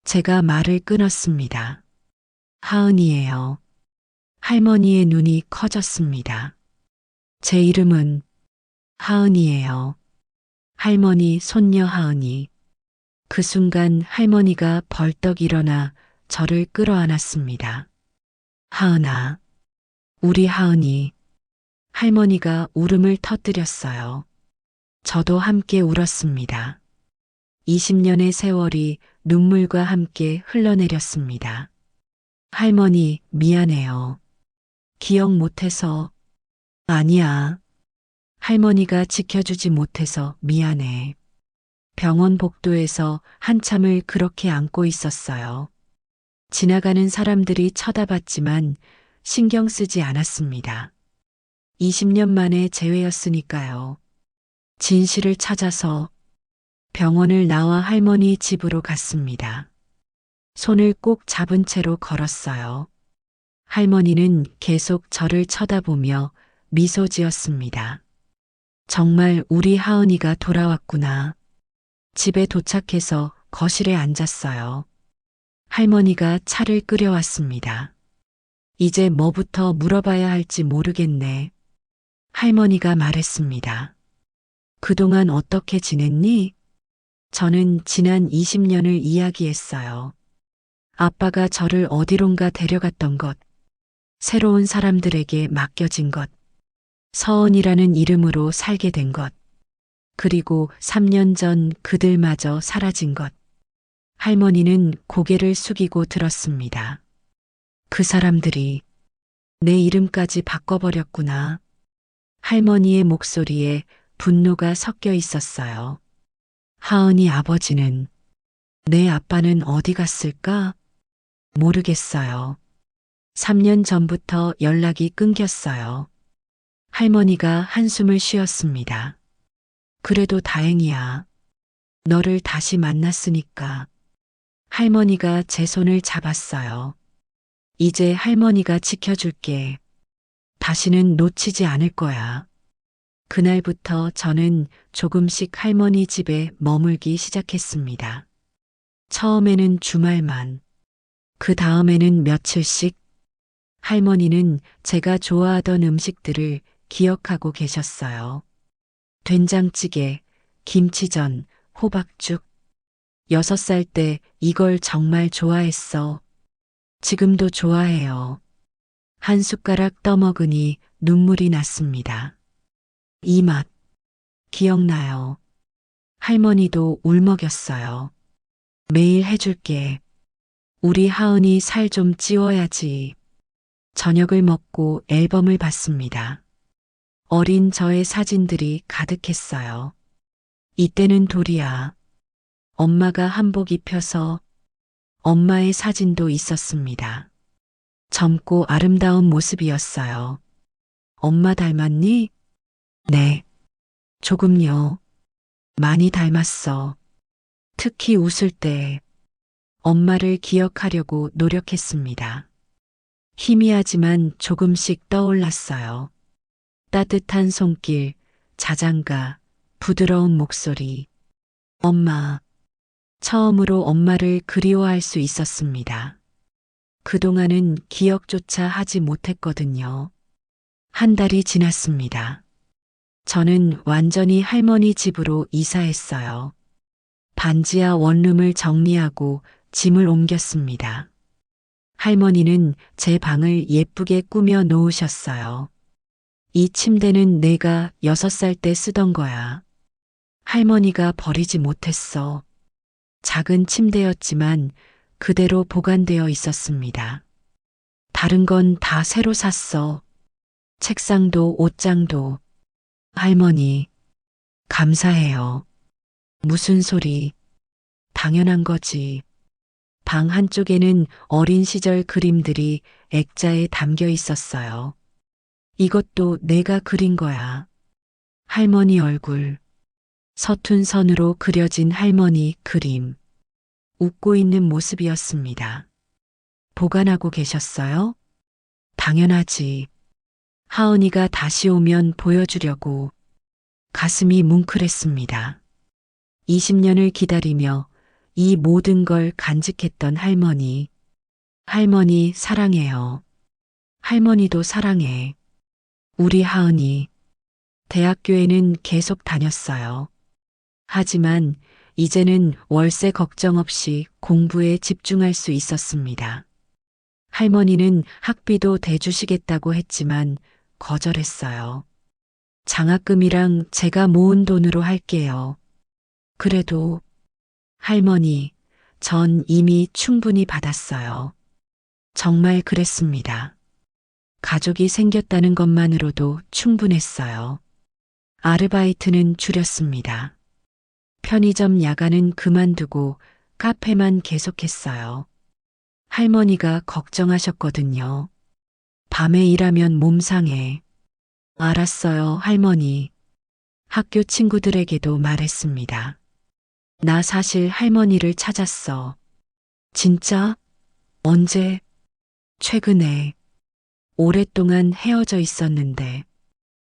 제가 말을 끊었습니다. 하은이에요. 할머니의 눈이 커졌습니다. 제 이름은 하은이에요. 할머니 손녀 하은이. 그 순간 할머니가 벌떡 일어나 저를 끌어안았습니다. 하은아. 우리 하은이. 할머니가 울음을 터뜨렸어요. 저도 함께 울었습니다. 20년의 세월이 눈물과 함께 흘러내렸습니다. 할머니, 미안해요. 기억 못해서. 아니야. 할머니가 지켜주지 못해서 미안해. 병원 복도에서 한참을 그렇게 안고 있었어요. 지나가는 사람들이 쳐다봤지만 신경 쓰지 않았습니다. 20년 만에 재회였으니까요. 진실을 찾아서 병원을 나와 할머니 집으로 갔습니다. 손을 꼭 잡은 채로 걸었어요. 할머니는 계속 저를 쳐다보며 미소 지었습니다. 정말 우리 하은이가 돌아왔구나. 집에 도착해서 거실에 앉았어요. 할머니가 차를 끓여왔습니다. 이제 뭐부터 물어봐야 할지 모르겠네. 할머니가 말했습니다. 그동안 어떻게 지냈니? 저는 지난 20년을 이야기했어요. 아빠가 저를 어디론가 데려갔던 것, 새로운 사람들에게 맡겨진 것, 서은이라는 이름으로 살게 된 것, 그리고 3년 전 그들마저 사라진 것. 할머니는 고개를 숙이고 들었습니다. 그 사람들이 내 이름까지 바꿔버렸구나. 할머니의 목소리에 분노가 섞여 있었어요. 하은이 아버지는, 내 아빠는 어디 갔을까? 모르겠어요. 3년 전부터 연락이 끊겼어요. 할머니가 한숨을 쉬었습니다. 그래도 다행이야. 너를 다시 만났으니까. 할머니가 제 손을 잡았어요. 이제 할머니가 지켜줄게. 다시는 놓치지 않을 거야. 그날부터 저는 조금씩 할머니 집에 머물기 시작했습니다. 처음에는 주말만, 그 다음에는 며칠씩. 할머니는 제가 좋아하던 음식들을 기억하고 계셨어요. 된장찌개, 김치전, 호박죽. 6살 때 이걸 정말 좋아했어. 지금도 좋아해요. 한 숟가락 떠먹으니 눈물이 났습니다. 이 맛, 기억나요. 할머니도 울먹였어요. 매일 해줄게. 우리 하은이 살 좀 찌워야지. 저녁을 먹고 앨범을 봤습니다. 어린 저의 사진들이 가득했어요. 이때는 돌이야. 엄마가 한복 입혀서 엄마의 사진도 있었습니다. 젊고 아름다운 모습이었어요. 엄마 닮았니? 네. 조금요. 많이 닮았어. 특히 웃을 때 엄마를 기억하려고 노력했습니다. 희미하지만 조금씩 떠올랐어요. 따뜻한 손길, 자장가, 부드러운 목소리. 엄마. 처음으로 엄마를 그리워할 수 있었습니다. 그동안은 기억조차 하지 못했거든요. 한 달이 지났습니다. 저는 완전히 할머니 집으로 이사했어요. 반지하 원룸을 정리하고 짐을 옮겼습니다. 할머니는 제 방을 예쁘게 꾸며 놓으셨어요. 이 침대는 내가 6살 때 쓰던 거야. 할머니가 버리지 못했어. 작은 침대였지만 그대로 보관되어 있었습니다. 다른 건 다 새로 샀어. 책상도 옷장도. 할머니, 감사해요. 무슨 소리. 당연한 거지. 방 한쪽에는 어린 시절 그림들이 액자에 담겨 있었어요. 이것도 내가 그린 거야. 할머니 얼굴. 서툰 선으로 그려진 할머니 그림. 웃고 있는 모습이었습니다. 보관하고 계셨어요? 당연하지. 하은이가 다시 오면 보여주려고. 가슴이 뭉클했습니다. 20년을 기다리며 이 모든 걸 간직했던 할머니. 할머니 사랑해요. 할머니도 사랑해. 우리 하은이. 대학교에는 계속 다녔어요. 하지만 이제는 월세 걱정 없이 공부에 집중할 수 있었습니다. 할머니는 학비도 대주시겠다고 했지만 거절했어요. 장학금이랑 제가 모은 돈으로 할게요. 그래도 할머니, 전 이미 충분히 받았어요. 정말 그랬습니다. 가족이 생겼다는 것만으로도 충분했어요. 아르바이트는 줄였습니다. 편의점 야간은 그만두고 카페만 계속했어요. 할머니가 걱정하셨거든요. 밤에 일하면 몸 상해. 알았어요, 할머니. 학교 친구들에게도 말했습니다. 나 사실 할머니를 찾았어. 진짜? 언제? 최근에. 오랫동안 헤어져 있었는데.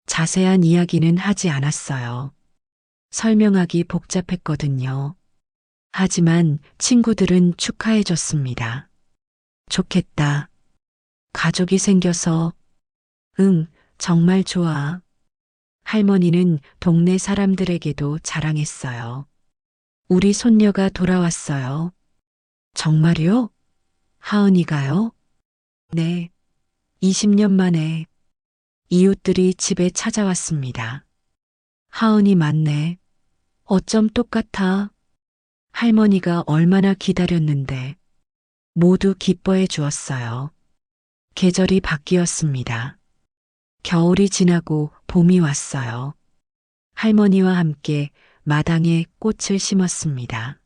자세한 이야기는 하지 않았어요. 설명하기 복잡했거든요. 하지만 친구들은 축하해줬습니다. 좋겠다. 가족이 생겨서. 응, 정말 좋아. 할머니는 동네 사람들에게도 자랑했어요. 우리 손녀가 돌아왔어요. 정말요? 하은이가요? 네. 20년 만에 이웃들이 집에 찾아왔습니다. 하은이 맞네. 어쩜 똑같아. 할머니가 얼마나 기다렸는데 모두 기뻐해 주었어요. 계절이 바뀌었습니다. 겨울이 지나고 봄이 왔어요. 할머니와 함께 마당에 꽃을 심었습니다.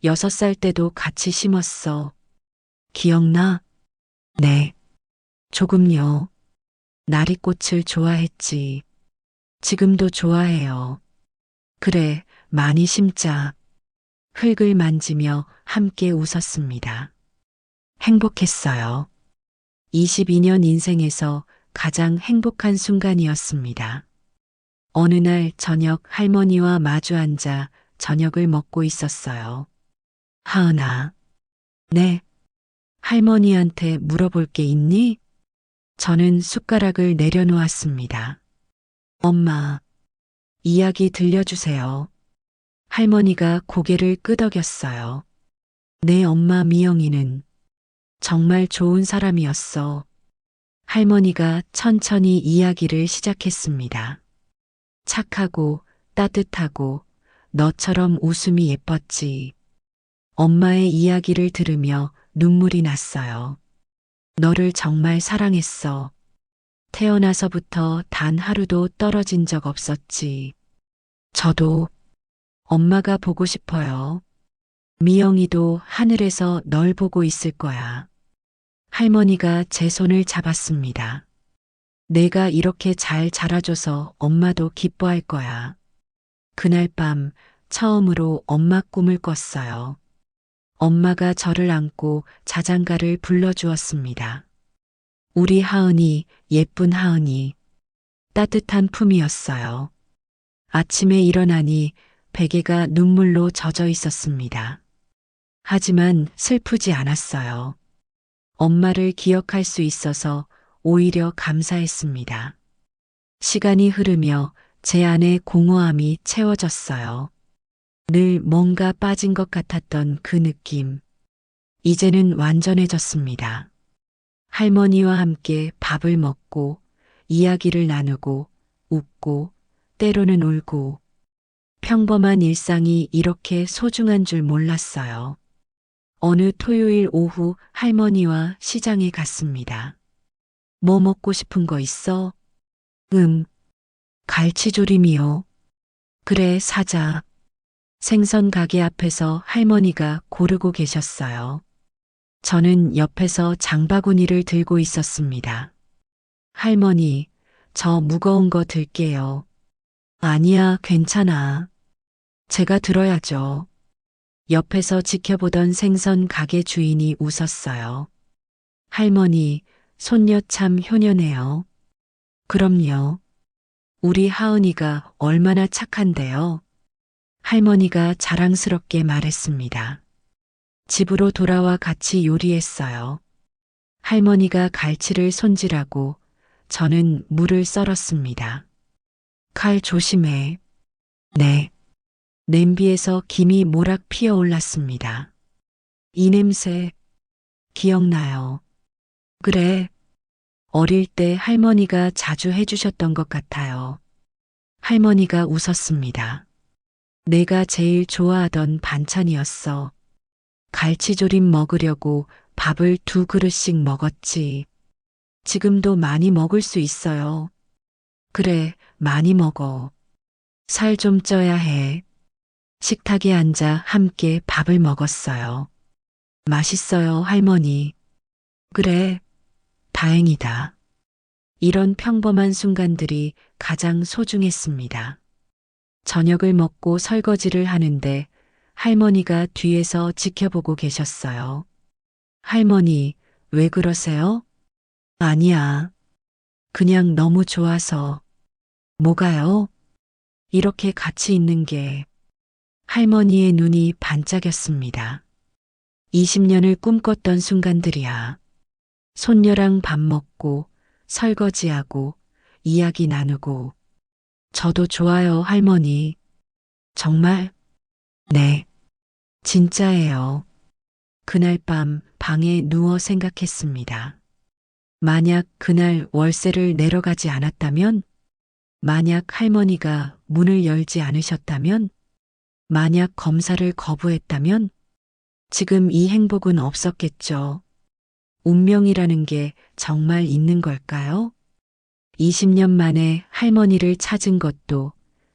6살 때도 같이 심었어. 기억나? 네. 조금요. 나리꽃을 좋아했지. 지금도 좋아해요. 그래, 많이 심자. 흙을 만지며 함께 웃었습니다. 행복했어요. 22년 인생에서 가장 행복한 순간이었습니다. 어느 날 저녁 할머니와 마주 앉아 저녁을 먹고 있었어요. 하은아. 네. 할머니한테 물어볼 게 있니? 저는 숟가락을 내려놓았습니다. 엄마, 이야기 들려주세요. 할머니가 고개를 끄덕였어요. 내 엄마 미영이는 정말 좋은 사람이었어. 할머니가 천천히 이야기를 시작했습니다. 착하고 따뜻하고 너처럼 웃음이 예뻤지. 엄마의 이야기를 들으며 눈물이 났어요. 너를 정말 사랑했어. 태어나서부터 단 하루도 떨어진 적 없었지. 저도 엄마가 보고 싶어요. 미영이도 하늘에서 널 보고 있을 거야. 할머니가 제 손을 잡았습니다. 내가 이렇게 잘 자라줘서 엄마도 기뻐할 거야. 그날 밤 처음으로 엄마 꿈을 꿨어요. 엄마가 저를 안고 자장가를 불러주었습니다. 우리 하은이, 예쁜 하은이. 따뜻한 품이었어요. 아침에 일어나니 베개가 눈물로 젖어 있었습니다. 하지만 슬프지 않았어요. 엄마를 기억할 수 있어서 오히려 감사했습니다. 시간이 흐르며 제 안에 공허함이 채워졌어요. 늘 뭔가 빠진 것 같았던 그 느낌. 이제는 완전해졌습니다. 할머니와 함께 밥을 먹고 이야기를 나누고 웃고 때로는 울고 평범한 일상이 이렇게 소중한 줄 몰랐어요. 어느 토요일 오후 할머니와 시장에 갔습니다. 뭐 먹고 싶은 거 있어? 갈치조림이요. 그래, 사자. 생선 가게 앞에서 할머니가 고르고 계셨어요. 저는 옆에서 장바구니를 들고 있었습니다. 할머니, 저 무거운 거 들게요. 아니야, 괜찮아. 제가 들어야죠. 옆에서 지켜보던 생선 가게 주인이 웃었어요. 할머니, 손녀 참 효녀네요. 그럼요. 우리 하은이가 얼마나 착한데요. 할머니가 자랑스럽게 말했습니다. 집으로 돌아와 같이 요리했어요. 할머니가 갈치를 손질하고 저는 물을 썰었습니다. 칼 조심해. 네. 냄비에서 김이 모락 피어 올랐습니다. 이 냄새 기억나요. 그래. 어릴 때 할머니가 자주 해주셨던 것 같아요. 할머니가 웃었습니다. 내가 제일 좋아하던 반찬이었어. 갈치조림 먹으려고 밥을 2그릇씩 먹었지. 지금도 많이 먹을 수 있어요. 그래, 많이 먹어. 살 좀 쪄야 해. 식탁에 앉아 함께 밥을 먹었어요. 맛있어요, 할머니. 그래, 다행이다. 이런 평범한 순간들이 가장 소중했습니다. 저녁을 먹고 설거지를 하는데 할머니가 뒤에서 지켜보고 계셨어요. 할머니, 왜 그러세요? 아니야. 그냥 너무 좋아서. 뭐가요? 이렇게 같이 있는 게. 할머니의 눈이 반짝였습니다. 20년을 꿈꿨던 순간들이야. 손녀랑 밥 먹고, 설거지하고, 이야기 나누고. 저도 좋아요, 할머니. 정말? 네. 진짜예요. 그날 밤 방에 누워 생각했습니다. 만약 그날 월세를 내려가지 않았다면? 만약 할머니가 문을 열지 않으셨다면? 만약 검사를 거부했다면? 지금 이 행복은 없었겠죠. 운명이라는 게 정말 있는 걸까요? 20년 만에 할머니를 찾은 것도,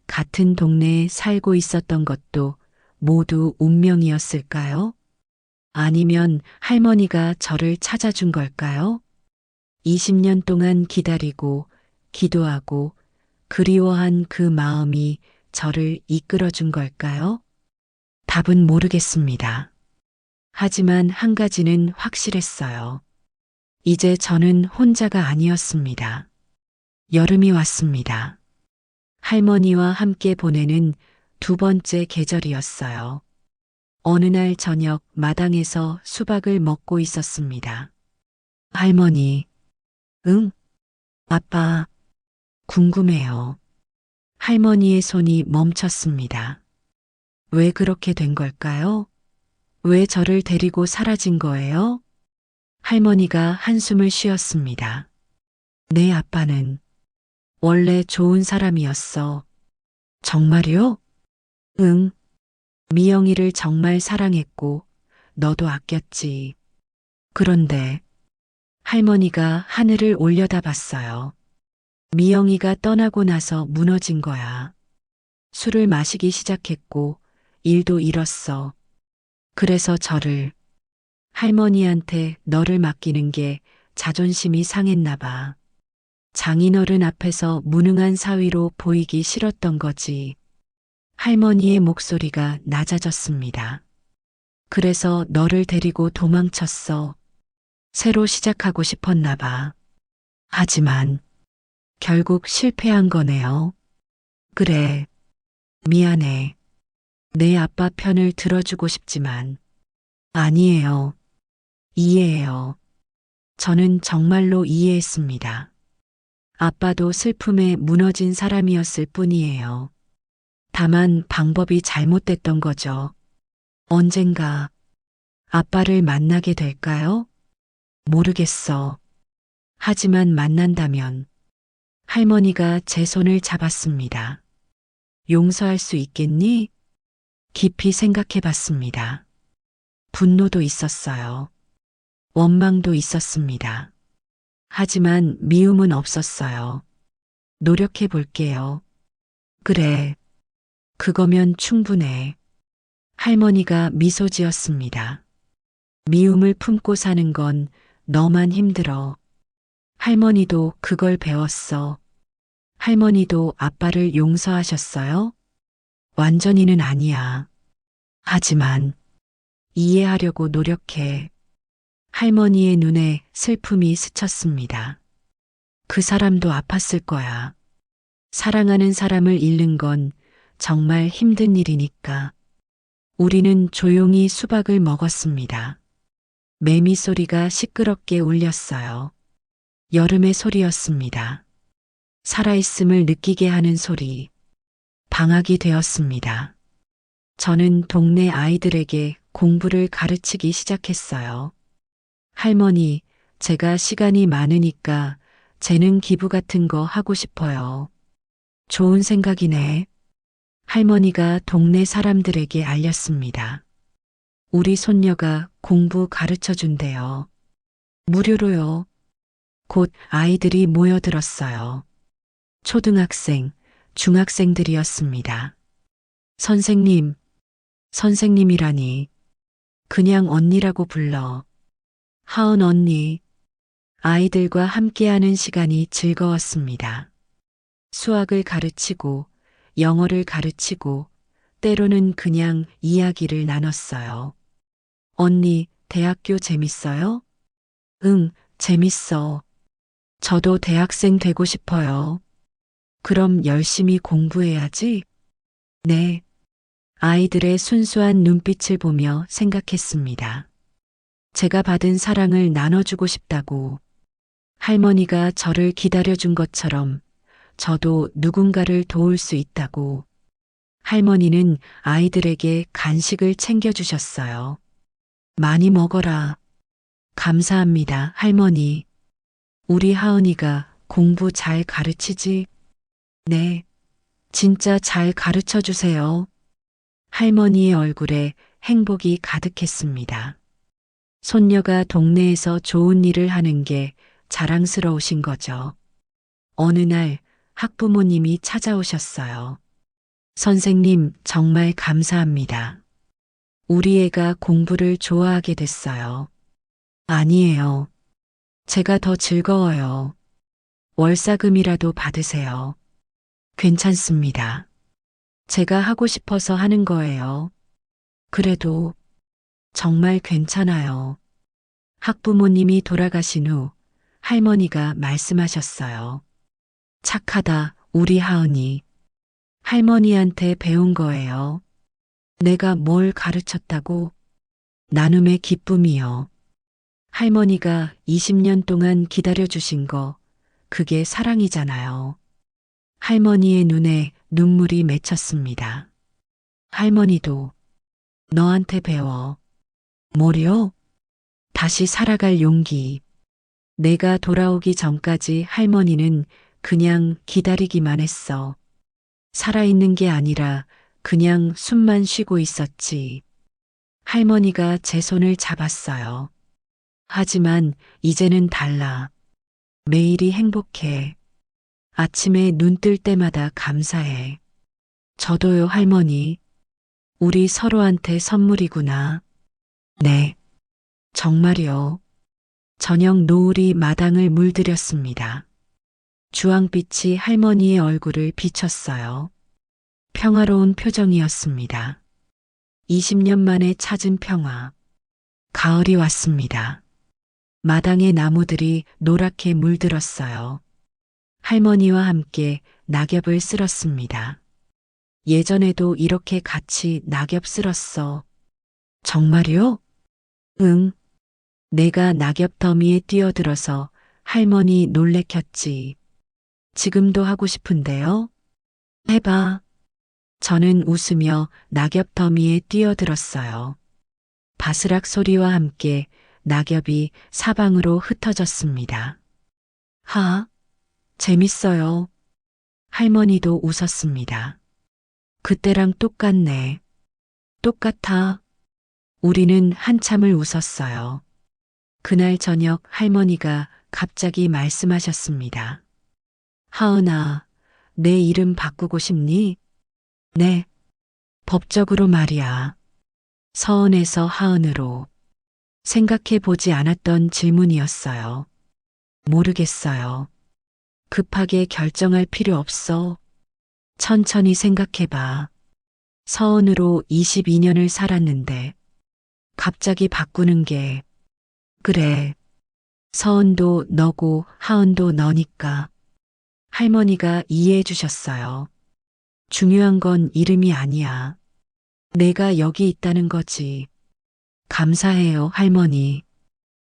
같은 동네에 살고 있었던 것도 모두 운명이었을까요? 아니면 할머니가 저를 찾아준 걸까요? 20년 동안 기다리고, 기도하고, 그리워한 그 마음이 저를 이끌어준 걸까요? 답은 모르겠습니다. 하지만 한 가지는 확실했어요. 이제 저는 혼자가 아니었습니다. 여름이 왔습니다. 할머니와 함께 보내는 두 번째 계절이었어요. 어느 날 저녁 마당에서 수박을 먹고 있었습니다. 할머니, 응? 아빠, 궁금해요. 할머니의 손이 멈췄습니다. 왜 그렇게 된 걸까요? 왜 저를 데리고 사라진 거예요? 할머니가 한숨을 쉬었습니다. 내 아빠는 원래 좋은 사람이었어. 정말요? 응. 미영이를 정말 사랑했고, 너도 아꼈지. 그런데 할머니가 하늘을 올려다봤어요. 미영이가 떠나고 나서 무너진 거야. 술을 마시기 시작했고, 일도 잃었어. 그래서 저를 할머니한테 너를 맡기는 게 자존심이 상했나 봐. 장인어른 앞에서 무능한 사위로 보이기 싫었던 거지. 할머니의 목소리가 낮아졌습니다. 그래서 너를 데리고 도망쳤어. 새로 시작하고 싶었나 봐. 하지만 결국 실패한 거네요. 그래, 미안해. 내 아빠 편을 들어주고 싶지만 아니에요. 이해해요. 저는 정말로 이해했습니다. 아빠도 슬픔에 무너진 사람이었을 뿐이에요. 다만 방법이 잘못됐던 거죠. 언젠가 아빠를 만나게 될까요? 모르겠어. 하지만 만난다면 할머니가 제 손을 잡았습니다. 용서할 수 있겠니? 깊이 생각해 봤습니다. 분노도 있었어요. 원망도 있었습니다. 하지만 미움은 없었어요. 노력해 볼게요. 그래. 그거면 충분해. 할머니가 미소 지었습니다. 미움을 품고 사는 건 너만 힘들어. 할머니도 그걸 배웠어. 할머니도 아빠를 용서하셨어요? 완전히는 아니야. 하지만 이해하려고 노력해. 할머니의 눈에 슬픔이 스쳤습니다. 그 사람도 아팠을 거야. 사랑하는 사람을 잃는 건 정말 힘든 일이니까. 우리는 조용히 수박을 먹었습니다. 매미 소리가 시끄럽게 울렸어요. 여름의 소리였습니다. 살아있음을 느끼게 하는 소리. 방학이 되었습니다. 저는 동네 아이들에게 공부를 가르치기 시작했어요. 할머니, 제가 시간이 많으니까 재능 기부 같은 거 하고 싶어요. 좋은 생각이네. 할머니가 동네 사람들에게 알렸습니다. 우리 손녀가 공부 가르쳐 준대요. 무료로요. 곧 아이들이 모여들었어요. 초등학생, 중학생들이었습니다. 선생님, 선생님이라니. 그냥 언니라고 불러. 하은 언니. 아이들과 함께하는 시간이 즐거웠습니다. 수학을 가르치고, 영어를 가르치고, 때로는 그냥 이야기를 나눴어요. 언니, 대학교 재밌어요? 응, 재밌어. 저도 대학생 되고 싶어요. 그럼 열심히 공부해야지? 네. 아이들의 순수한 눈빛을 보며 생각했습니다. 제가 받은 사랑을 나눠주고 싶다고. 할머니가 저를 기다려준 것처럼 저도 누군가를 도울 수 있다고. 할머니는 아이들에게 간식을 챙겨주셨어요. 많이 먹어라. 감사합니다, 할머니. 우리 하은이가 공부 잘 가르치지? 네. 진짜 잘 가르쳐 주세요. 할머니의 얼굴에 행복이 가득했습니다. 손녀가 동네에서 좋은 일을 하는 게 자랑스러우신 거죠. 어느 날 학부모님이 찾아오셨어요. 선생님, 정말 감사합니다. 우리 애가 공부를 좋아하게 됐어요. 아니에요. 제가 더 즐거워요. 월사금이라도 받으세요. 괜찮습니다. 제가 하고 싶어서 하는 거예요. 그래도 정말 괜찮아요. 학부모님이 돌아가신 후 할머니가 말씀하셨어요. 착하다, 우리 하은이. 할머니한테 배운 거예요. 내가 뭘 가르쳤다고? 나눔의 기쁨이요. 할머니가 20년 동안 기다려주신 거, 그게 사랑이잖아요. 할머니의 눈에 눈물이 맺혔습니다. 할머니도 너한테 배워. 뭐요? 다시 살아갈 용기. 내가 돌아오기 전까지 할머니는 그냥 기다리기만 했어. 살아있는 게 아니라 그냥 숨만 쉬고 있었지. 할머니가 제 손을 잡았어요. 하지만 이제는 달라. 매일이 행복해. 아침에 눈 뜰 때마다 감사해. 저도요, 할머니. 우리 서로한테 선물이구나. 네, 정말요. 저녁 노을이 마당을 물들였습니다. 주황빛이 할머니의 얼굴을 비쳤어요. 평화로운 표정이었습니다. 20년 만에 찾은 평화. 가을이 왔습니다. 마당의 나무들이 노랗게 물들었어요. 할머니와 함께 낙엽을 쓸었습니다. 예전에도 이렇게 같이 낙엽 쓸었어. 정말요? 응. 내가 낙엽 더미에 뛰어들어서 할머니 놀래켰지. 지금도 하고 싶은데요? 해봐. 저는 웃으며 낙엽 더미에 뛰어들었어요. 바스락 소리와 함께 낙엽이 사방으로 흩어졌습니다. 하, 재밌어요. 할머니도 웃었습니다. 그때랑 똑같네. 똑같아. 우리는 한참을 웃었어요. 그날 저녁 할머니가 갑자기 말씀하셨습니다. 하은아, 내 이름 바꾸고 싶니? 네. 법적으로 말이야. 서은에서 하은으로. 생각해 보지 않았던 질문이었어요. 모르겠어요. 급하게 결정할 필요 없어. 천천히 생각해 봐. 서은으로 22년을 살았는데 갑자기 바꾸는 게 그래. 서은도 너고 하은도 너니까. 할머니가 이해해 주셨어요. 중요한 건 이름이 아니야. 내가 여기 있다는 거지. 감사해요, 할머니.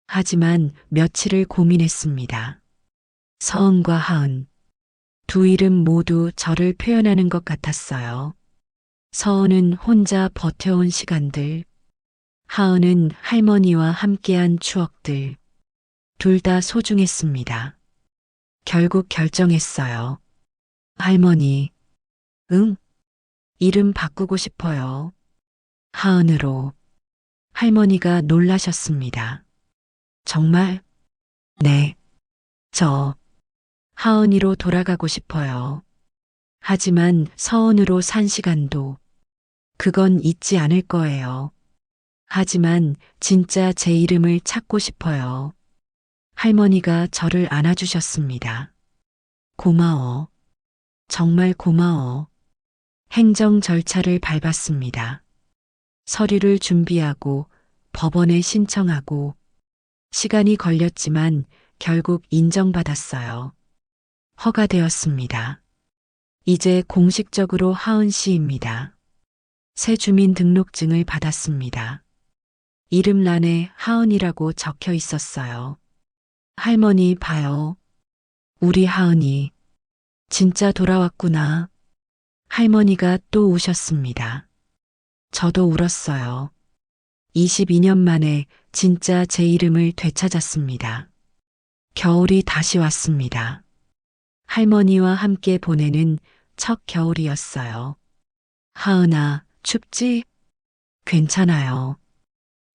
하지만 며칠을 고민했습니다. 서은과 하은. 두 이름 모두 저를 표현하는 것 같았어요. 서은은 혼자 버텨온 시간들. 하은은 할머니와 함께한 추억들. 둘 다 소중했습니다. 결국 결정했어요. 할머니. 응? 이름 바꾸고 싶어요. 하은으로. 할머니가 놀라셨습니다. 정말? 네. 저 하은이로 돌아가고 싶어요. 하지만 서은으로 산 시간도 그건 잊지 않을 거예요. 하지만 진짜 제 이름을 찾고 싶어요. 할머니가 저를 안아주셨습니다. 고마워. 정말 고마워. 행정 절차를 밟았습니다. 서류를 준비하고 법원에 신청하고 시간이 걸렸지만 결국 인정받았어요. 허가되었습니다. 이제 공식적으로 하은 씨입니다. 새 주민등록증을 받았습니다. 이름란에 하은이라고 적혀 있었어요. 할머니 봐요. 우리 하은이 진짜 돌아왔구나. 할머니가 또 우셨습니다. 저도 울었어요. 22년 만에 진짜 제 이름을 되찾았습니다. 겨울이 다시 왔습니다. 할머니와 함께 보내는 첫 겨울이었어요. 하은아, 춥지? 괜찮아요.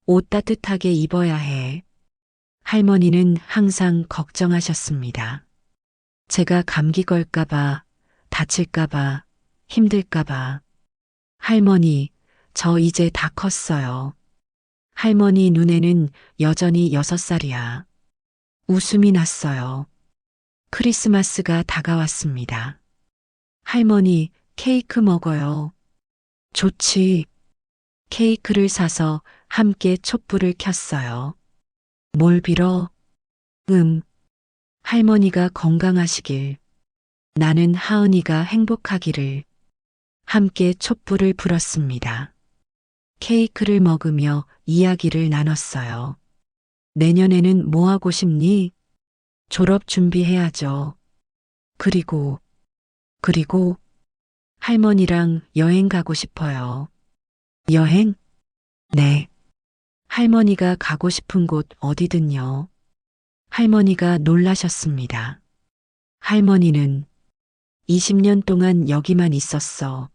옷 따뜻하게 입어야 해. 할머니는 항상 걱정하셨습니다. 제가 감기 걸까봐, 다칠까봐, 힘들까봐. 할머니, 저 이제 다 컸어요. 할머니 눈에는 여전히 6살이야. 웃음이 났어요. 크리스마스가 다가왔습니다. 할머니, 케이크 먹어요. 좋지. 케이크를 사서 함께 촛불을 켰어요. 뭘 빌어? 할머니가 건강하시길. 나는 하은이가 행복하기를. 함께 촛불을 불었습니다. 케이크를 먹으며 이야기를 나눴어요. 내년에는 뭐 하고 싶니? 졸업 준비해야죠. 그리고 할머니랑 여행 가고 싶어요. 여행? 네. 할머니가 가고 싶은 곳 어디든요. 할머니가 놀라셨습니다. 할머니는 20년 동안 여기만 있었어.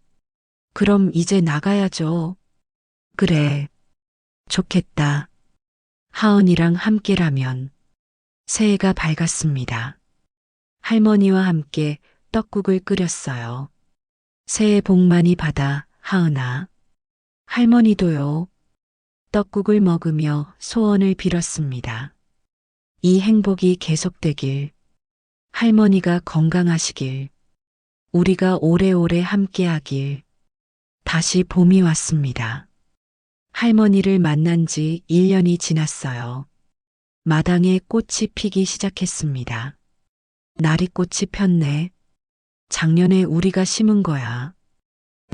그럼 이제 나가야죠. 그래. 좋겠다. 하은이랑 함께라면. 새해가 밝았습니다. 할머니와 함께 떡국을 끓였어요. 새해 복 많이 받아, 하은아. 할머니도요. 떡국을 먹으며 소원을 빌었습니다. 이 행복이 계속되길. 할머니가 건강하시길. 우리가 오래오래 함께하길. 다시 봄이 왔습니다. 할머니를 만난 지 1년이 지났어요. 마당에 꽃이 피기 시작했습니다. 나리꽃이 폈네. 작년에 우리가 심은 거야.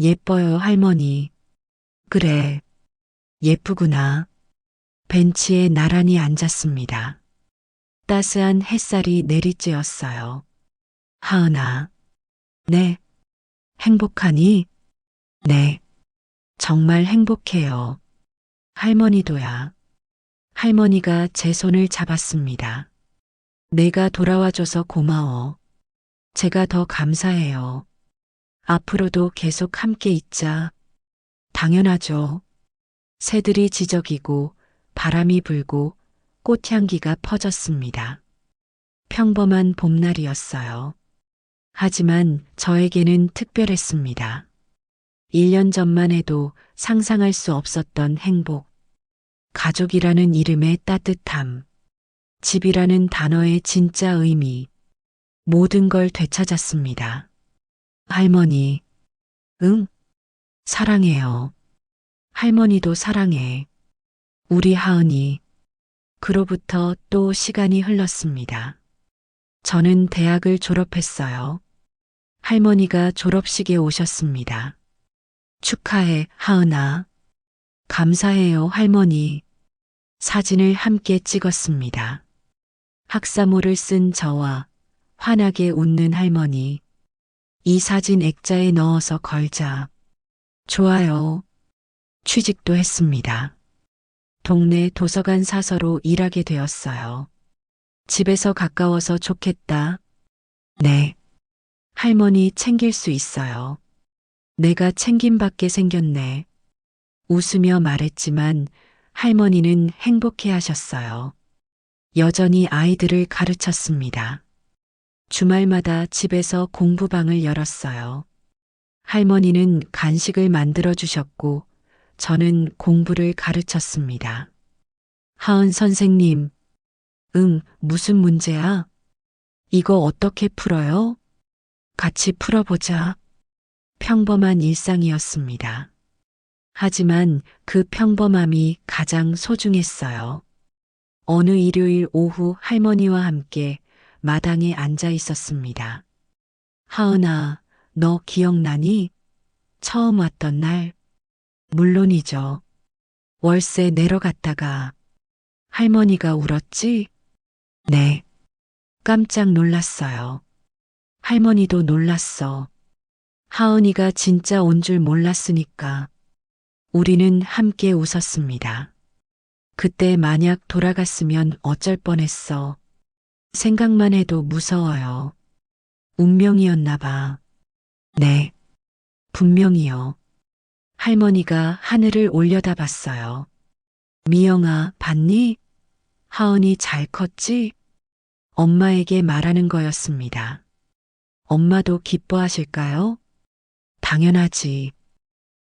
예뻐요, 할머니. 그래, 예쁘구나. 벤치에 나란히 앉았습니다. 따스한 햇살이 내리쬐었어요. 하은아. 네. 행복하니? 네. 정말 행복해요. 할머니도야. 할머니가 제 손을 잡았습니다. 내가 돌아와줘서 고마워. 제가 더 감사해요. 앞으로도 계속 함께 있자. 당연하죠. 새들이 지저귀고 바람이 불고 꽃향기가 퍼졌습니다. 평범한 봄날이었어요. 하지만 저에게는 특별했습니다. 1년 전만 해도 상상할 수 없었던 행복. 가족이라는 이름의 따뜻함. 집이라는 단어의 진짜 의미. 모든 걸 되찾았습니다. 할머니. 응? 사랑해요. 할머니도 사랑해. 우리 하은이. 그로부터 또 시간이 흘렀습니다. 저는 대학을 졸업했어요. 할머니가 졸업식에 오셨습니다. 축하해, 하은아. 감사해요, 할머니. 사진을 함께 찍었습니다. 학사모를 쓴 저와 환하게 웃는 할머니. 이 사진 액자에 넣어서 걸자. 좋아요. 취직도 했습니다. 동네 도서관 사서로 일하게 되었어요. 집에서 가까워서 좋겠다. 네. 할머니 챙길 수 있어요. 내가 챙김받게 생겼네. 웃으며 말했지만 할머니는 행복해 하셨어요. 여전히 아이들을 가르쳤습니다. 주말마다 집에서 공부방을 열었어요. 할머니는 간식을 만들어 주셨고 저는 공부를 가르쳤습니다. 하은 선생님, 무슨 문제야? 이거 어떻게 풀어요? 같이 풀어보자. 평범한 일상이었습니다. 하지만 그 평범함이 가장 소중했어요. 어느 일요일 오후 할머니와 함께 마당에 앉아 있었습니다. 하은아, 너 기억나니? 처음 왔던 날? 물론이죠. 월세 내러 갔다가 할머니가 울었지? 네. 깜짝 놀랐어요. 할머니도 놀랐어. 하은이가 진짜 온 줄 몰랐으니까. 우리는 함께 웃었습니다. 그때 만약 돌아갔으면 어쩔 뻔했어. 생각만 해도 무서워요. 운명이었나 봐. 네. 분명히요. 할머니가 하늘을 올려다봤어요. 미영아, 봤니? 하은이 잘 컸지? 엄마에게 말하는 거였습니다. 엄마도 기뻐하실까요? 당연하지.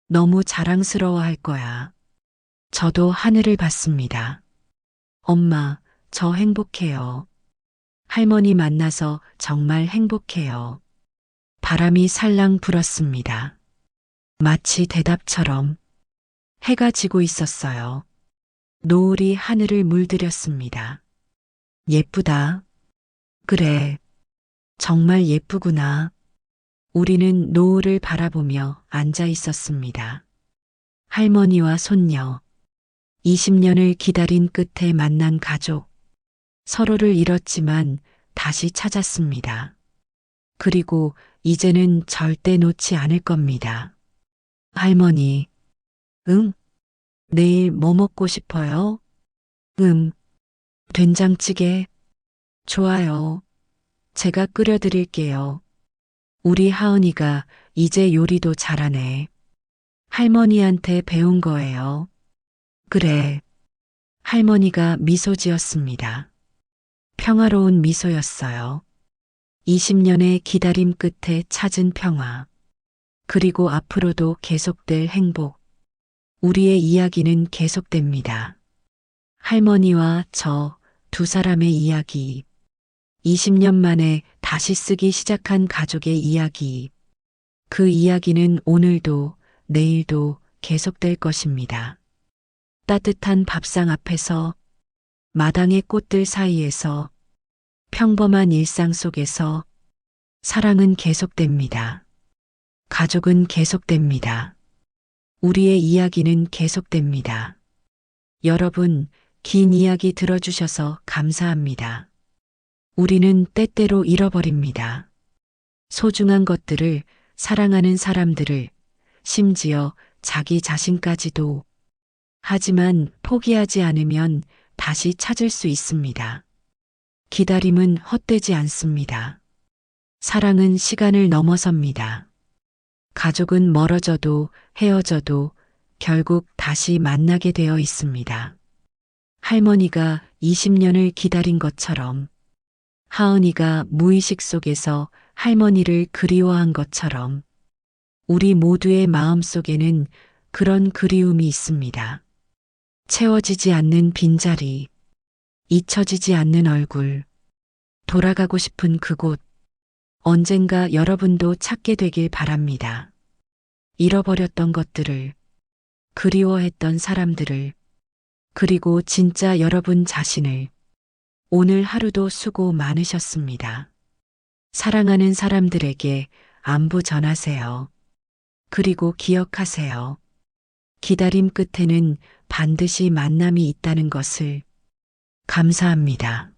너무 자랑스러워 할 거야. 저도 하늘을 봤습니다. 엄마, 저 행복해요. 할머니 만나서 정말 행복해요. 바람이 살랑 불었습니다. 마치 대답처럼 해가 지고 있었어요. 노을이 하늘을 물들였습니다. 예쁘다. 그래. 정말 예쁘구나. 우리는 노을을 바라보며 앉아 있었습니다. 할머니와 손녀. 20년을 기다린 끝에 만난 가족. 서로를 잃었지만 다시 찾았습니다. 그리고 이제는 절대 놓지 않을 겁니다. 할머니. 응? 내일 뭐 먹고 싶어요? 된장찌개. 좋아요. 제가 끓여드릴게요. 우리 하은이가 이제 요리도 잘하네. 할머니한테 배운 거예요. 그래. 할머니가 미소 지었습니다. 평화로운 미소였어요. 20년의 기다림 끝에 찾은 평화. 그리고 앞으로도 계속될 행복. 우리의 이야기는 계속됩니다. 할머니와 저 두 사람의 이야기. 20년 만에 다시 쓰기 시작한 가족의 이야기. 그 이야기는 오늘도 내일도 계속될 것입니다. 따뜻한 밥상 앞에서, 마당의 꽃들 사이에서, 평범한 일상 속에서 사랑은 계속됩니다. 가족은 계속됩니다. 우리의 이야기는 계속됩니다. 여러분, 긴 이야기 들어주셔서 감사합니다. 우리는 때때로 잃어버립니다. 소중한 것들을, 사랑하는 사람들을, 심지어 자기 자신까지도. 하지만 포기하지 않으면 다시 찾을 수 있습니다. 기다림은 헛되지 않습니다. 사랑은 시간을 넘어섭니다. 가족은 멀어져도 헤어져도 결국 다시 만나게 되어 있습니다. 할머니가 20년을 기다린 것처럼, 하은이가 무의식 속에서 할머니를 그리워한 것처럼, 우리 모두의 마음 속에는 그런 그리움이 있습니다. 채워지지 않는 빈자리, 잊혀지지 않는 얼굴, 돌아가고 싶은 그곳, 언젠가 여러분도 찾게 되길 바랍니다. 잃어버렸던 것들을, 그리워했던 사람들을, 그리고 진짜 여러분 자신을. 오늘 하루도 수고 많으셨습니다. 사랑하는 사람들에게 안부 전하세요. 그리고 기억하세요. 기다림 끝에는 반드시 만남이 있다는 것을. 감사합니다.